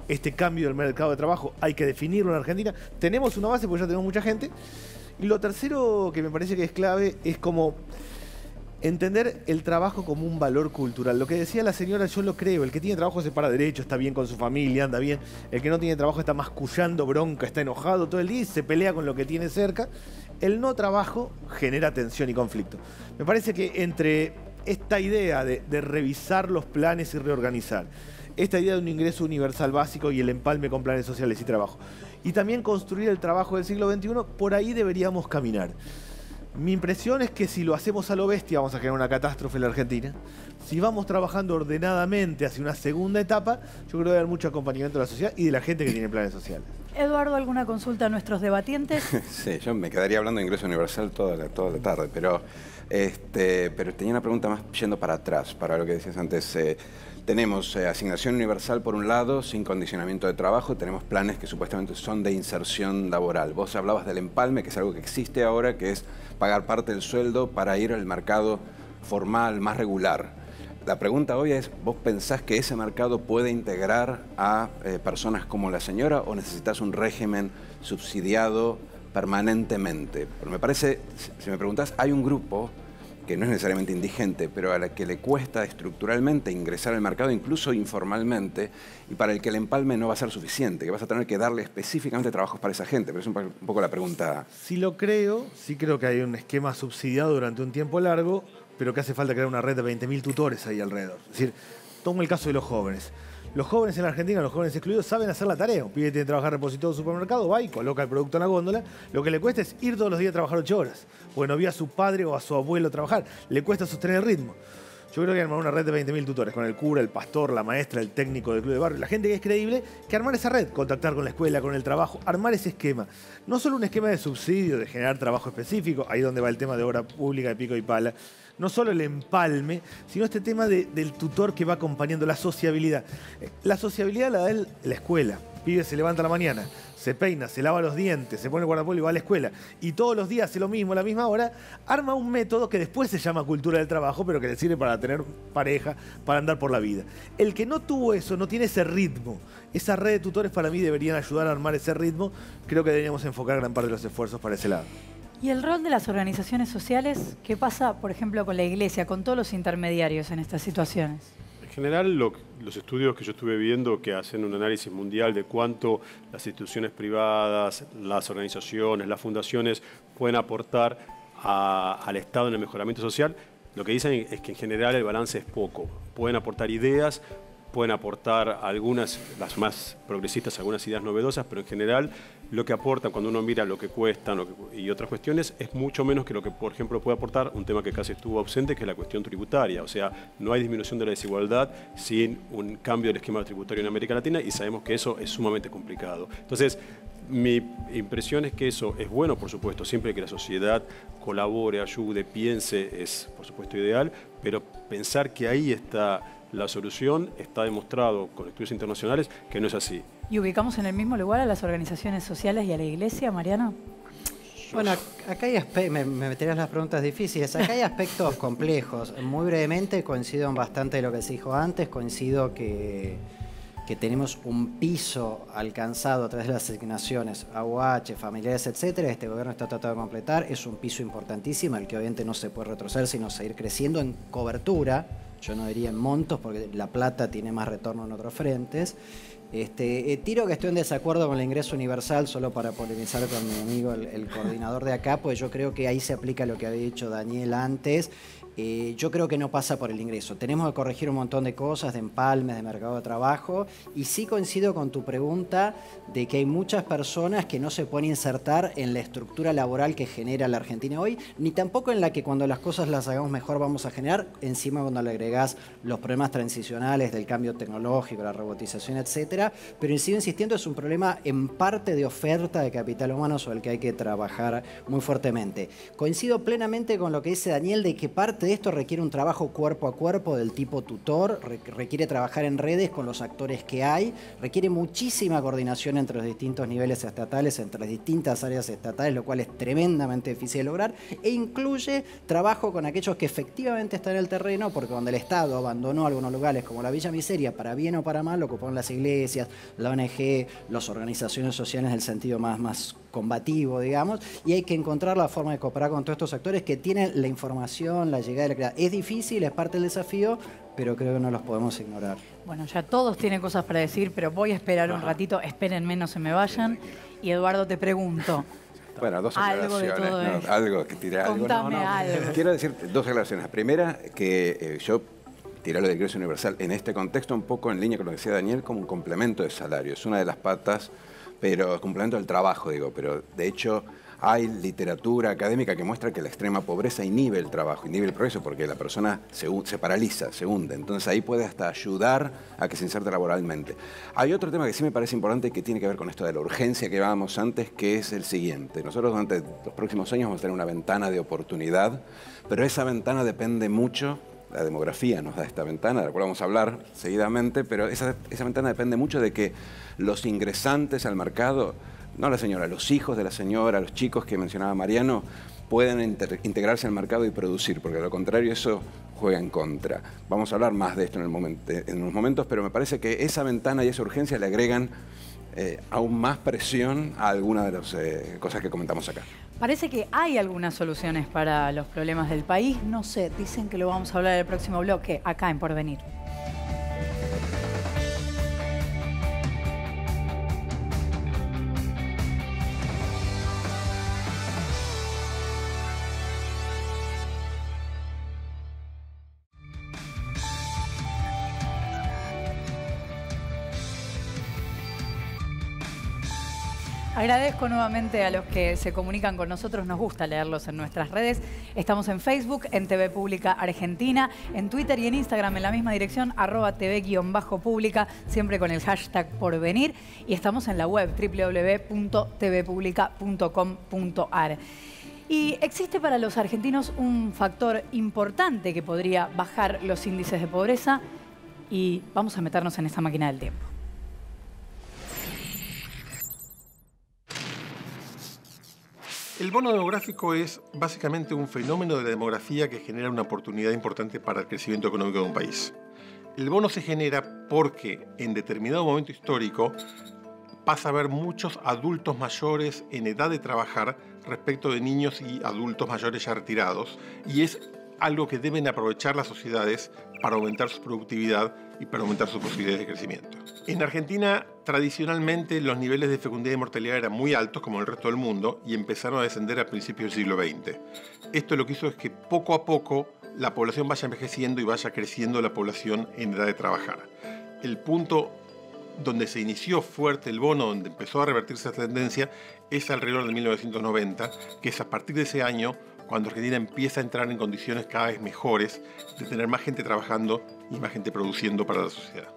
este cambio del mercado de trabajo, hay que definirlo en Argentina. Tenemos una base porque ya tenemos mucha gente. Y lo tercero que me parece que es clave es como entender el trabajo como un valor cultural. Lo que decía la señora, yo lo creo. El que tiene trabajo se para derecho, está bien con su familia, anda bien. El que no tiene trabajo está mascullando bronca, está enojado todo el día y se pelea con lo que tiene cerca. El no trabajo genera tensión y conflicto. Me parece que entre esta idea de revisar los planes y reorganizar, esta idea de un ingreso universal básico y el empalme con planes sociales y trabajo, y también construir el trabajo del siglo XXI, por ahí deberíamos caminar. Mi impresión es que si lo hacemos a lo bestia vamos a generar una catástrofe en la Argentina. Si vamos trabajando ordenadamente hacia una segunda etapa, yo creo que va a haber mucho acompañamiento de la sociedad y de la gente que tiene planes sociales.
Eduardo, ¿alguna consulta a nuestros debatientes?
Sí, yo me quedaría hablando de ingreso universal toda la tarde, pero tenía una pregunta más yendo para atrás, para lo que decías antes. Tenemos asignación universal por un lado, sin condicionamiento de trabajo, tenemos planes que supuestamente son de inserción laboral. Vos hablabas del empalme, que es algo que existe ahora, que es pagar parte del sueldo para ir al mercado formal, más regular. La pregunta hoy es, ¿vos pensás que ese mercado puede integrar a personas como la señora o necesitas un régimen subsidiado permanentemente? Porque me parece, si me preguntás, hay un grupo que no es necesariamente indigente, pero a la que le cuesta estructuralmente ingresar al mercado, incluso informalmente, y para el que el empalme no va a ser suficiente, que vas a tener que darle específicamente trabajos para esa gente. Pero es un poco la pregunta.
Sí creo que hay un esquema subsidiado durante un tiempo largo, pero que hace falta crear una red de 20.000 tutores ahí alrededor. Es decir, tomo el caso de los jóvenes. Los jóvenes en la Argentina, los jóvenes excluidos, saben hacer la tarea. Un pibe tiene que trabajar repositorio de supermercado, va y coloca el producto en la góndola. Lo que le cuesta es ir todos los días a trabajar 8 horas. Porque no vio a su padre o a su abuelo trabajar. Le cuesta sostener el ritmo. Yo creo que armar una red de 20.000 tutores, con el cura, el pastor, la maestra, el técnico del club de barrio, la gente que es creíble, que armar esa red, contactar con la escuela, con el trabajo, armar ese esquema. No solo un esquema de subsidio, de generar trabajo específico, ahí donde va el tema de obra pública de pico y pala, no solo el empalme, sino este tema del tutor que va acompañando la sociabilidad. La sociabilidad la da la escuela. El pibe se levanta a la mañana, se peina, se lava los dientes, se pone el guardapolvo y va a la escuela. Y todos los días hace lo mismo, a la misma hora, arma un método que después se llama cultura del trabajo, pero que le sirve para tener pareja, para andar por la vida. El que no tuvo eso, no tiene ese ritmo. Esa red de tutores para mí deberían ayudar a armar ese ritmo. Creo que deberíamos enfocar gran parte de los esfuerzos para ese lado.
¿Y el rol de las organizaciones sociales? ¿Qué pasa, por ejemplo, con la Iglesia, con todos los intermediarios en estas situaciones?
En general, los estudios que yo estuve viendo que hacen un análisis mundial de cuánto las instituciones privadas, las organizaciones, las fundaciones pueden aportar al Estado en el mejoramiento social, lo que dicen es que en general el balance es poco. Pueden aportar ideas, pueden aportar algunas, las más progresistas, algunas ideas novedosas, pero en general lo que aportan cuando uno mira lo que cuestan y otras cuestiones es mucho menos que lo que, por ejemplo, puede aportar un tema que casi estuvo ausente, que es la cuestión tributaria. O sea, no hay disminución de la desigualdad sin un cambio del esquema tributario en América Latina y sabemos que eso es sumamente complicado. Entonces, mi impresión es que eso es bueno, por supuesto, siempre que la sociedad colabore, ayude, piense, es por supuesto ideal, pero pensar que ahí está la solución está demostrado con estudios internacionales que no es así.
¿Y ubicamos en el mismo lugar a las organizaciones sociales y a la Iglesia, Mariano?
Bueno, acá hay me meterías las preguntas difíciles. Acá hay aspectos complejos. Muy brevemente coincido en bastante de lo que se dijo antes. Coincido que tenemos un piso alcanzado a través de las asignaciones, AUH, familiares, etcétera. Este gobierno está tratando de completar. Es un piso importantísimo, el que obviamente no se puede retroceder, sino seguir creciendo en cobertura. Yo no diría en montos, porque la plata tiene más retorno en otros frentes. Tiro que estoy en desacuerdo con el ingreso universal, solo para polemizar con mi amigo, el coordinador de acá, pues yo creo que ahí se aplica lo que había dicho Daniel antes. Yo creo que no pasa por el ingreso. Tenemos que corregir un montón de cosas, de empalmes, de mercado de trabajo. Y sí coincido con tu pregunta de que hay muchas personas que no se pueden insertar en la estructura laboral que genera la Argentina hoy, ni tampoco en la que cuando las cosas las hagamos mejor vamos a generar. Encima cuando le agregás los problemas transicionales del cambio tecnológico, la robotización, etcétera. Pero sigo insistiendo, es un problema en parte de oferta de capital humano sobre el que hay que trabajar muy fuertemente. Coincido plenamente con lo que dice Daniel de que parte de esto requiere un trabajo cuerpo a cuerpo del tipo tutor, requiere trabajar en redes con los actores que hay, requiere muchísima coordinación entre los distintos niveles estatales, entre las distintas áreas estatales, lo cual es tremendamente difícil de lograr, e incluye trabajo con aquellos que efectivamente están en el terreno, porque cuando el Estado abandonó algunos lugares como la Villa Miseria, para bien o para mal, lo ocuparon las iglesias, la ONG, las organizaciones sociales en el sentido más combativo, digamos, y hay que encontrar la forma de cooperar con todos estos actores que tienen la información, la llegada de la creatividad. Es difícil, es parte del desafío, pero creo que no los podemos ignorar.
Bueno, ya todos tienen cosas para decir, pero voy a esperar un ratito. Espérenme, no se me vayan. Y Eduardo, te pregunto.
Bueno, dos
algo de todo
aclaraciones.
esto.
Algo que tiré algo.
Contame algo.
Quiero decir dos aclaraciones. La primera, que yo tiré lo del ingreso universal en este contexto un poco en línea con lo que decía Daniel, como un complemento de salario. Es una de las patas, pero complemento del trabajo, digo. Pero de hecho hay literatura académica que muestra que la extrema pobreza inhibe el trabajo, inhibe el progreso, porque la persona se paraliza, se hunde. Entonces ahí puede hasta ayudar a que se inserte laboralmente. Hay otro tema que sí me parece importante que tiene que ver con esto de la urgencia que hablábamos antes, que es el siguiente. Nosotros durante los próximos años vamos a tener una ventana de oportunidad, pero esa ventana depende mucho. La demografía nos da esta ventana, de la cual vamos a hablar seguidamente, pero esa ventana depende mucho de que los ingresantes al mercado, no la señora, los hijos de la señora, los chicos que mencionaba Mariano, puedan integrarse al mercado y producir, porque de lo contrario eso juega en contra. Vamos a hablar más de esto en unos momentos, pero me parece que esa ventana y esa urgencia le agregan aún más presión a alguna de las cosas que comentamos acá.
Parece que hay algunas soluciones para los problemas del país. No sé, dicen que lo vamos a hablar en el próximo bloque, acá en Porvenir. Agradezco nuevamente a los que se comunican con nosotros, nos gusta leerlos en nuestras redes. Estamos en Facebook, en TV Pública Argentina, en Twitter y en Instagram en la misma dirección, @tv_pública, siempre con el hashtag Porvenir. Y estamos en la web www.tvpublica.com.ar. Y existe para los argentinos un factor importante que podría bajar los índices de pobreza y vamos a meternos en esta máquina del tiempo.
El bono demográfico es básicamente un fenómeno de la demografía que genera una oportunidad importante para el crecimiento económico de un país. El bono se genera porque en determinado momento histórico pasa a haber muchos adultos mayores en edad de trabajar respecto de niños y adultos mayores ya retirados, y es algo que deben aprovechar las sociedades para aumentar su productividad y para aumentar sus posibilidades de crecimiento. En Argentina, tradicionalmente, los niveles de fecundidad y mortalidad eran muy altos, como en el resto del mundo, y empezaron a descender a principios del siglo XX. Esto lo que hizo es que poco a poco la población vaya envejeciendo y vaya creciendo la población en edad de trabajar. El punto donde se inició fuerte el bono, donde empezó a revertirse esa tendencia, es alrededor de 1990, que es a partir de ese año cuando Argentina empieza a entrar en condiciones cada vez mejores de tener más gente trabajando y más gente produciendo para la sociedad.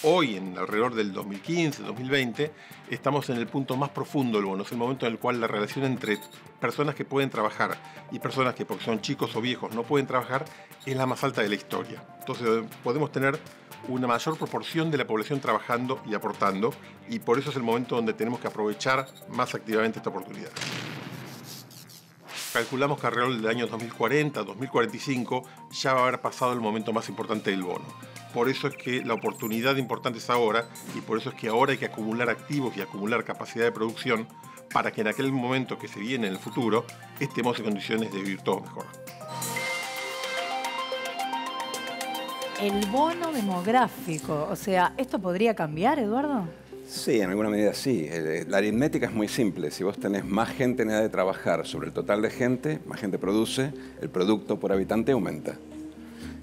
Hoy, en alrededor del 2015, 2020, estamos en el punto más profundo del bono. Es el momento en el cual la relación entre personas que pueden trabajar y personas que, porque son chicos o viejos, no pueden trabajar, es la más alta de la historia. Entonces podemos tener una mayor proporción de la población trabajando y aportando, y por eso es el momento donde tenemos que aprovechar más activamente esta oportunidad. Calculamos que alrededor del año 2040, 2045, ya va a haber pasado el momento más importante del bono. Por eso es que la oportunidad importante es ahora, y por eso es que ahora hay que acumular activos y acumular capacidad de producción para que en aquel momento que se viene en el futuro estemos en condiciones de vivir todos mejor.
el bono demográfico. O sea, ¿esto podría cambiar, Eduardo?
Sí, en alguna medida sí. La aritmética es muy simple. Si vos tenés más gente en edad de trabajar sobre el total de gente, más gente produce, el producto por habitante aumenta.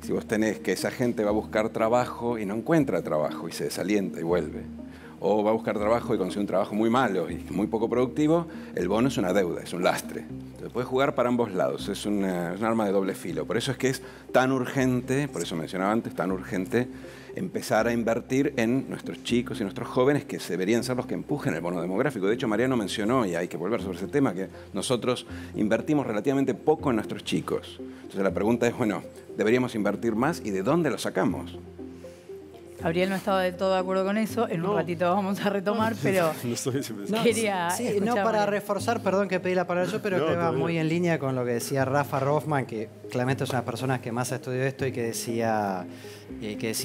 Si vos tenés que esa gente va a buscar trabajo y no encuentra trabajo y se desalienta y vuelve, o va a buscar trabajo y consigue un trabajo muy malo y muy poco productivo, el bono es una deuda, es un lastre. Entonces puede jugar para ambos lados, es un arma de doble filo. Por eso es que es tan urgente, por eso mencionaba antes, tan urgente empezar a invertir en nuestros chicos y nuestros jóvenes, que deberían ser los que empujen el bono demográfico. De hecho, Mariano mencionó, y hay que volver sobre ese tema, que nosotros invertimos relativamente poco en nuestros chicos. Entonces la pregunta es, bueno, ¿deberíamos invertir más y de dónde lo sacamos?
Gabriel no estaba del todo de acuerdo con eso. En un ratito vamos a retomar, pero quería...
Sí, no para reforzar, perdón que pedí la palabra yo, pero que va muy en línea con lo que decía Rafa Rothman, que claramente es una de las personas que más ha estudiado esto y que decía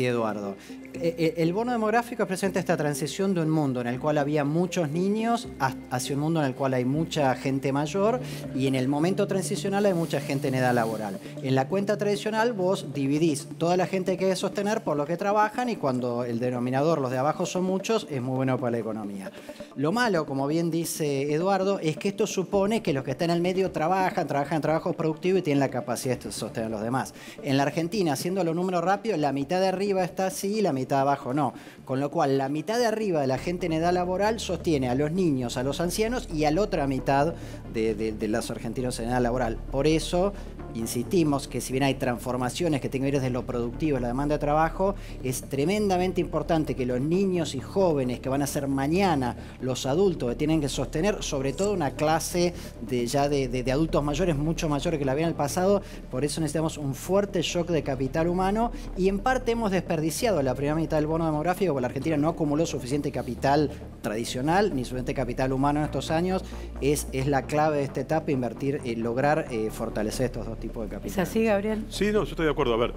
Eduardo. El bono demográfico es precisamente esta transición de un mundo en el cual había muchos niños hacia un mundo en el cual hay mucha gente mayor, y en el momento transicional hay mucha gente en edad laboral. En la cuenta tradicional vos dividís toda la gente que hay que sostener por lo que trabajan, y cuando el denominador, los de abajo, son muchos, es muy bueno para la economía. Lo malo, como bien dice Eduardo, es que esto supone que los que están en el medio trabajan en trabajos productivos y tienen la capacidad de sostener a los demás. En la Argentina, haciendo los números rápidos, la mitad de arriba está así y la mitad de abajo no. Con lo cual, la mitad de arriba de la gente en edad laboral sostiene a los niños, a los ancianos y a la otra mitad de los argentinos en edad laboral. Por eso insistimos que si bien hay transformaciones que tienen que ver desde lo productivo, la demanda de trabajo, es tremendamente importante que los niños y jóvenes que van a ser mañana los adultos que tienen que sostener, sobre todo una clase de adultos mayores, mucho mayores que la había en el pasado. Por eso necesitamos un fuerte shock de capital humano, y en parte hemos desperdiciado la primera mitad del bono demográfico, porque la Argentina no acumuló suficiente capital tradicional ni suficiente capital humano en estos años. Es la clave de esta etapa invertir, lograr fortalecer estos dos tipos de capital.
¿Es así, Gabriel?
Sí, no, yo estoy de acuerdo. A ver,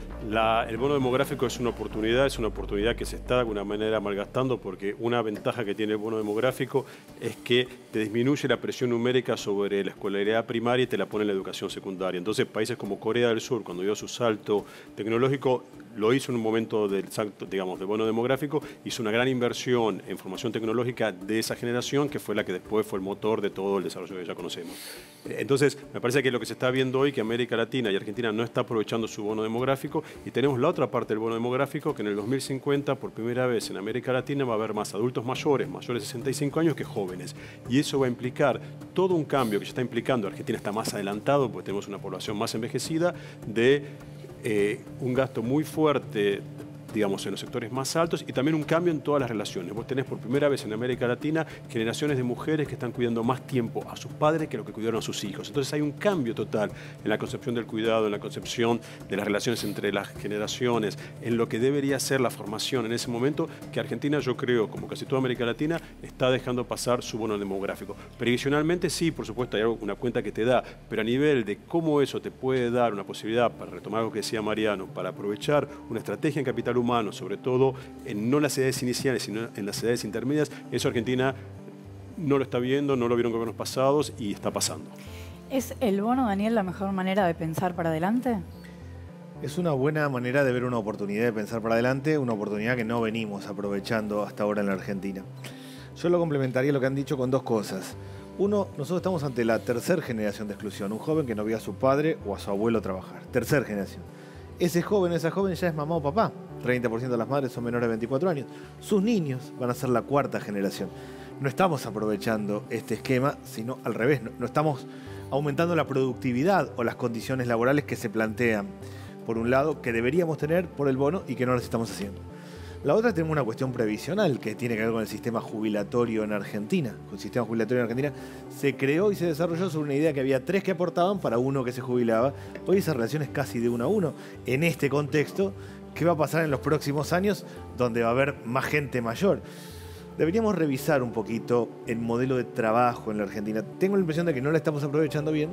el bono demográfico es una oportunidad que se está de alguna manera malgastando, porque una ventaja que tiene el bono demográfico es que te disminuye la presión numérica sobre la escolaridad primaria y te la pone en la educación secundaria. Entonces, países como Corea del Sur, cuando dio su salto tecnológico, lo hizo en un momento del salto, digamos, del bono demográfico, hizo una gran inversión en formación tecnológica de esa generación, que fue la que después fue el motor de todo el desarrollo que ya conocemos. Entonces, me parece que lo que se está viendo hoy, que América Latina y Argentina no está aprovechando su bono demográfico, y tenemos la otra parte del bono demográfico, que en el 2050, por primera vez en América Latina, va a haber más adultos mayores de 65 años que jóvenes. Y eso va a implicar todo un cambio que ya está implicando. Argentina está más adelantado, porque tenemos una población más envejecida, de un gasto muy fuerte, digamos, en los sectores más altos, y también un cambio en todas las relaciones. Vos tenés por primera vez en América Latina generaciones de mujeres que están cuidando más tiempo a sus padres que lo que cuidaron a sus hijos. Entonces hay un cambio total en la concepción del cuidado, en la concepción de las relaciones entre las generaciones, en lo que debería ser la formación en ese momento, que Argentina, yo creo, como casi toda América Latina, está dejando pasar su bono demográfico. Previsionalmente sí, por supuesto, hay una cuenta que te da, pero a nivel de cómo eso te puede dar una posibilidad, para retomar lo que decía Mariano, para aprovechar una estrategia en capital humano, sobre todo en no las edades iniciales, sino en las edades intermedias, eso Argentina no lo está viendo, no lo vieron gobiernos pasados y está pasando.
¿Es el bono, Daniel, la mejor manera de pensar para adelante?
Es una buena manera de ver una oportunidad de pensar para adelante, una oportunidad que no venimos aprovechando hasta ahora en la Argentina. Yo lo complementaría lo que han dicho con dos cosas. Uno, nosotros estamos ante la tercera generación de exclusión, un joven que no vio a su padre o a su abuelo trabajar. Tercera generación. Ese joven, esa joven ya es mamá o papá. 30% de las madres son menores de 24 años. Sus niños van a ser la cuarta generación. No estamos aprovechando este esquema, sino al revés. No estamos aumentando la productividad o las condiciones laborales que se plantean, por un lado, que deberíamos tener por el bono y que no las estamos haciendo. La otra, tenemos una cuestión previsional que tiene que ver con el sistema jubilatorio en Argentina. El sistema jubilatorio en Argentina se creó y se desarrolló sobre una idea que había 3 que aportaban para 1 que se jubilaba. Hoy esa relación es casi de 1 a 1. En este contexto, ¿qué va a pasar en los próximos años donde va a haber más gente mayor? Deberíamos revisar un poquito el modelo de trabajo en la Argentina. Tengo la impresión de que no la estamos aprovechando bien,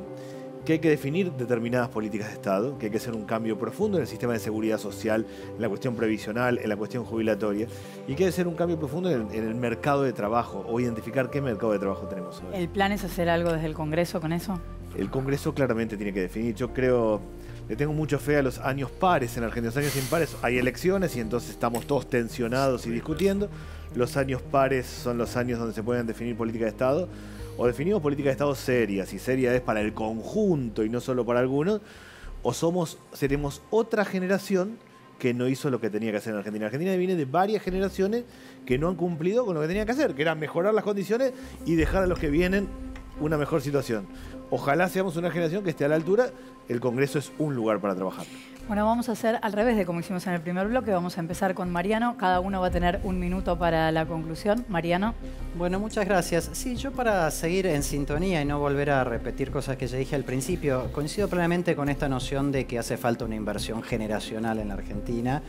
que hay que definir determinadas políticas de Estado, que hay que hacer un cambio profundo en el sistema de seguridad social, en la cuestión previsional, en la cuestión jubilatoria, y que hay que hacer un cambio profundo en el mercado de trabajo, o identificar qué mercado de trabajo tenemos hoy.
¿El plan es hacer algo desde el Congreso con eso?
El Congreso claramente tiene que definir. Yo creo, le tengo mucha fe a los años pares en Argentina. Los años impares hay elecciones y entonces estamos todos tensionados y discutiendo. Los años pares son los años donde se pueden definir política de Estado. O definimos política de Estado serias, y seria es para el conjunto y no solo para algunos, o seremos otra generación que no hizo lo que tenía que hacer en Argentina. Argentina viene de varias generaciones que no han cumplido con lo que tenía que hacer, que era mejorar las condiciones y dejar a los que vienen una mejor situación. Ojalá seamos una generación que esté a la altura. El Congreso es un lugar para trabajar.
Bueno, vamos a hacer al revés de como hicimos en el primer bloque. Vamos a empezar con Mariano. Cada uno va a tener 1 minuto para la conclusión. Mariano.
Bueno, muchas gracias. Sí, yo para seguir en sintonía y no volver a repetir cosas que ya dije al principio, coincido plenamente con esta noción de que hace falta una inversión generacional en la Argentina.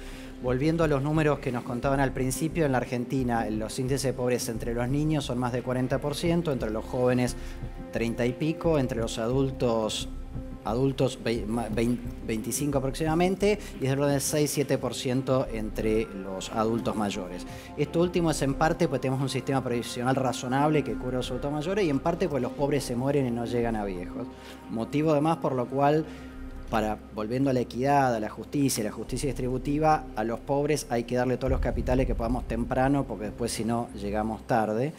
Volviendo a los números que nos contaban al principio, en la Argentina los índices de pobreza entre los niños son más de 40%, entre los jóvenes 30 y pico, entre los adultos 25 aproximadamente, y es del orden del 6-7% entre los adultos mayores. Esto último es en parte porque tenemos un sistema previsional razonable que cubre a los adultos mayores, y en parte porque los pobres se mueren y no llegan a viejos. Motivo además por lo cual, volviendo a la equidad, a la justicia distributiva, a los pobres hay que darle todos los capitales que podamos temprano, porque después si no llegamos tarde.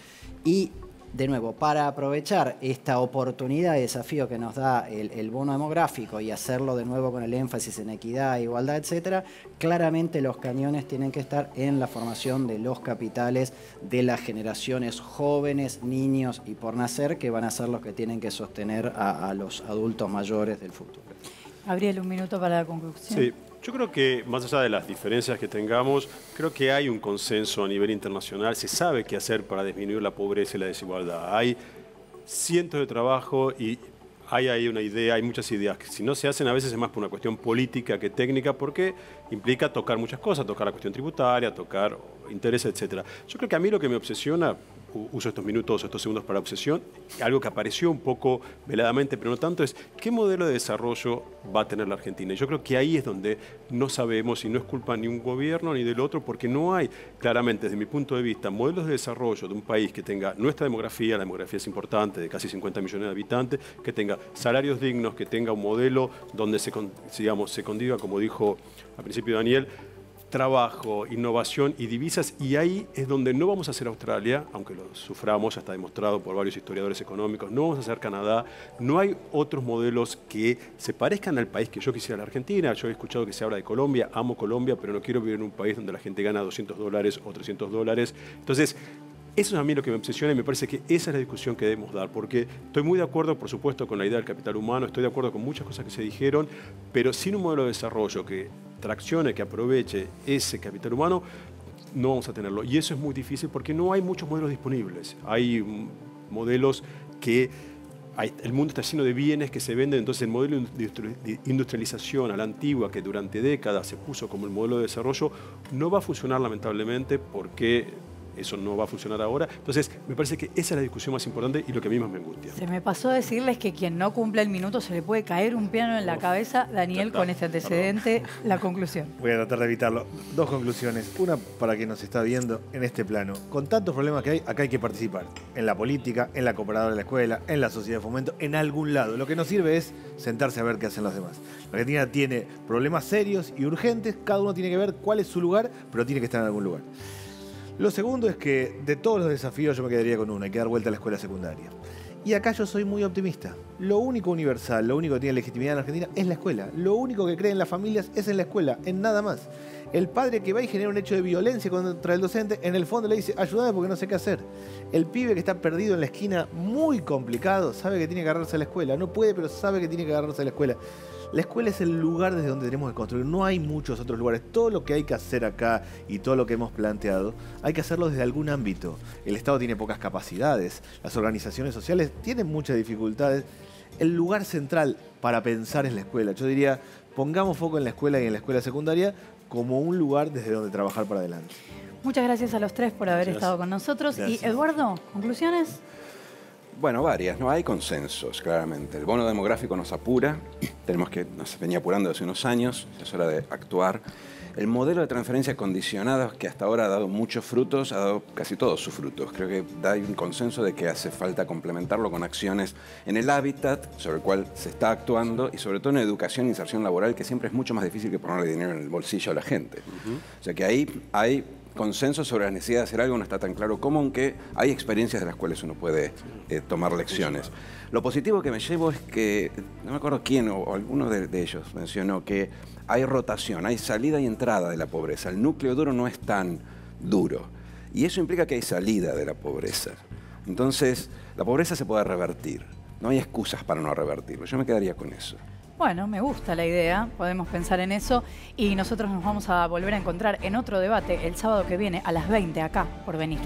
Y de nuevo, para aprovechar esta oportunidad y desafío que nos da el bono demográfico y hacerlo de nuevo con el énfasis en equidad, igualdad, etcétera, claramente los cañones tienen que estar en la formación de los capitales de las generaciones jóvenes, niños y por nacer, que van a ser los que tienen que sostener a los adultos mayores del futuro.
Gabriel, 1 minuto para la conclusión.
Sí. Yo creo que, más allá de las diferencias que tengamos, creo que hay un consenso a nivel internacional. Se sabe qué hacer para disminuir la pobreza y la desigualdad. Hay cientos de trabajo y hay ahí una idea, hay muchas ideas que si no se hacen a veces es más por una cuestión política que técnica, porque implica tocar muchas cosas, tocar la cuestión tributaria, tocar intereses, etc. Yo creo que a mí lo que me obsesiona, uso estos minutos, estos segundos para obsesión, algo que apareció un poco veladamente, pero no tanto, es qué modelo de desarrollo va a tener la Argentina. Y yo creo que ahí es donde no sabemos, y no es culpa ni un gobierno ni del otro, porque no hay claramente, desde mi punto de vista, modelos de desarrollo de un país que tenga nuestra demografía, la demografía es importante, de casi 50 millones de habitantes, que tenga salarios dignos, que tenga un modelo donde se condiga, como dijo al principio Daniel, trabajo, innovación y divisas, y ahí es donde no vamos a ser Australia, aunque lo suframos, ya está demostrado por varios historiadores económicos, no vamos a ser Canadá, no hay otros modelos que se parezcan al país que yo quisiera, la Argentina. Yo he escuchado que se habla de Colombia, amo Colombia, pero no quiero vivir en un país donde la gente gana $200 o $300. Entonces, eso es a mí lo que me obsesiona y me parece que esa es la discusión que debemos dar, porque estoy muy de acuerdo, por supuesto, con la idea del capital humano, estoy de acuerdo con muchas cosas que se dijeron, pero sin un modelo de desarrollo que traccione, que aproveche ese capital humano, no vamos a tenerlo. Y eso es muy difícil porque no hay muchos modelos disponibles. Hay modelos que... el mundo está lleno de bienes que se venden, entonces el modelo de industrialización a la antigua, que durante décadas se puso como el modelo de desarrollo, no va a funcionar lamentablemente porque eso no va a funcionar ahora. Entonces, me parece que esa es la discusión más importante y lo que a mí más me angustia.
Se me pasó decirles que quien no cumple el minuto se le puede caer un piano en la cabeza. Daniel, con este antecedente, la conclusión.
Voy a tratar de evitarlo. 2 conclusiones. Una, para quien nos está viendo en este plano. Con tantos problemas que hay, acá hay que participar. En la política, en la cooperadora de la escuela, en la sociedad de fomento, en algún lado. Lo que nos sirve es sentarse a ver qué hacen los demás. La Argentina tiene problemas serios y urgentes. Cada uno tiene que ver cuál es su lugar, pero tiene que estar en algún lugar. Lo segundo es que de todos los desafíos yo me quedaría con uno, hay que dar vuelta a la escuela secundaria. Y acá yo soy muy optimista. Lo único universal, lo único que tiene legitimidad en Argentina es la escuela. Lo único que cree en las familias es en la escuela, en nada más. El padre que va y genera un hecho de violencia contra el docente, en el fondo le dice, ayúdame porque no sé qué hacer. El pibe que está perdido en la esquina, muy complicado, sabe que tiene que agarrarse a la escuela. No puede, pero sabe que tiene que agarrarse a la escuela. La escuela es el lugar desde donde tenemos que construir. No hay muchos otros lugares. Todo lo que hay que hacer acá y todo lo que hemos planteado, hay que hacerlo desde algún ámbito. El Estado tiene pocas capacidades. Las organizaciones sociales tienen muchas dificultades. El lugar central para pensar es la escuela. Yo diría, pongamos foco en la escuela y en la escuela secundaria como un lugar desde donde trabajar para adelante.
Muchas gracias a los 3 por haber estado con nosotros.
Gracias.
Y Eduardo, ¿conclusiones?
Bueno, varias, ¿no? Hay consensos, claramente. El bono demográfico nos apura, nos venía apurando hace unos años, es hora de actuar. El modelo de transferencias condicionadas, que hasta ahora ha dado muchos frutos, ha dado casi todos sus frutos. Creo que hay un consenso de que hace falta complementarlo con acciones en el hábitat sobre el cual se está actuando y sobre todo en educación e inserción laboral, que siempre es mucho más difícil que ponerle dinero en el bolsillo a la gente. O sea que ahí hay consenso sobre la necesidad de hacer algo, no está tan claro cómo, aunque hay experiencias de las cuales uno puede tomar lecciones. Lo positivo que me llevo es que, no me acuerdo quién o alguno de ellos mencionó que hay rotación, hay salida y entrada de la pobreza. El núcleo duro no es tan duro. Y eso implica que hay salida de la pobreza. Entonces, la pobreza se puede revertir. No hay excusas para no revertirlo. Yo me quedaría con eso.
Bueno, me gusta la idea, podemos pensar en eso y nosotros nos vamos a volver a encontrar en otro debate el sábado que viene a las 20 acá por Venir.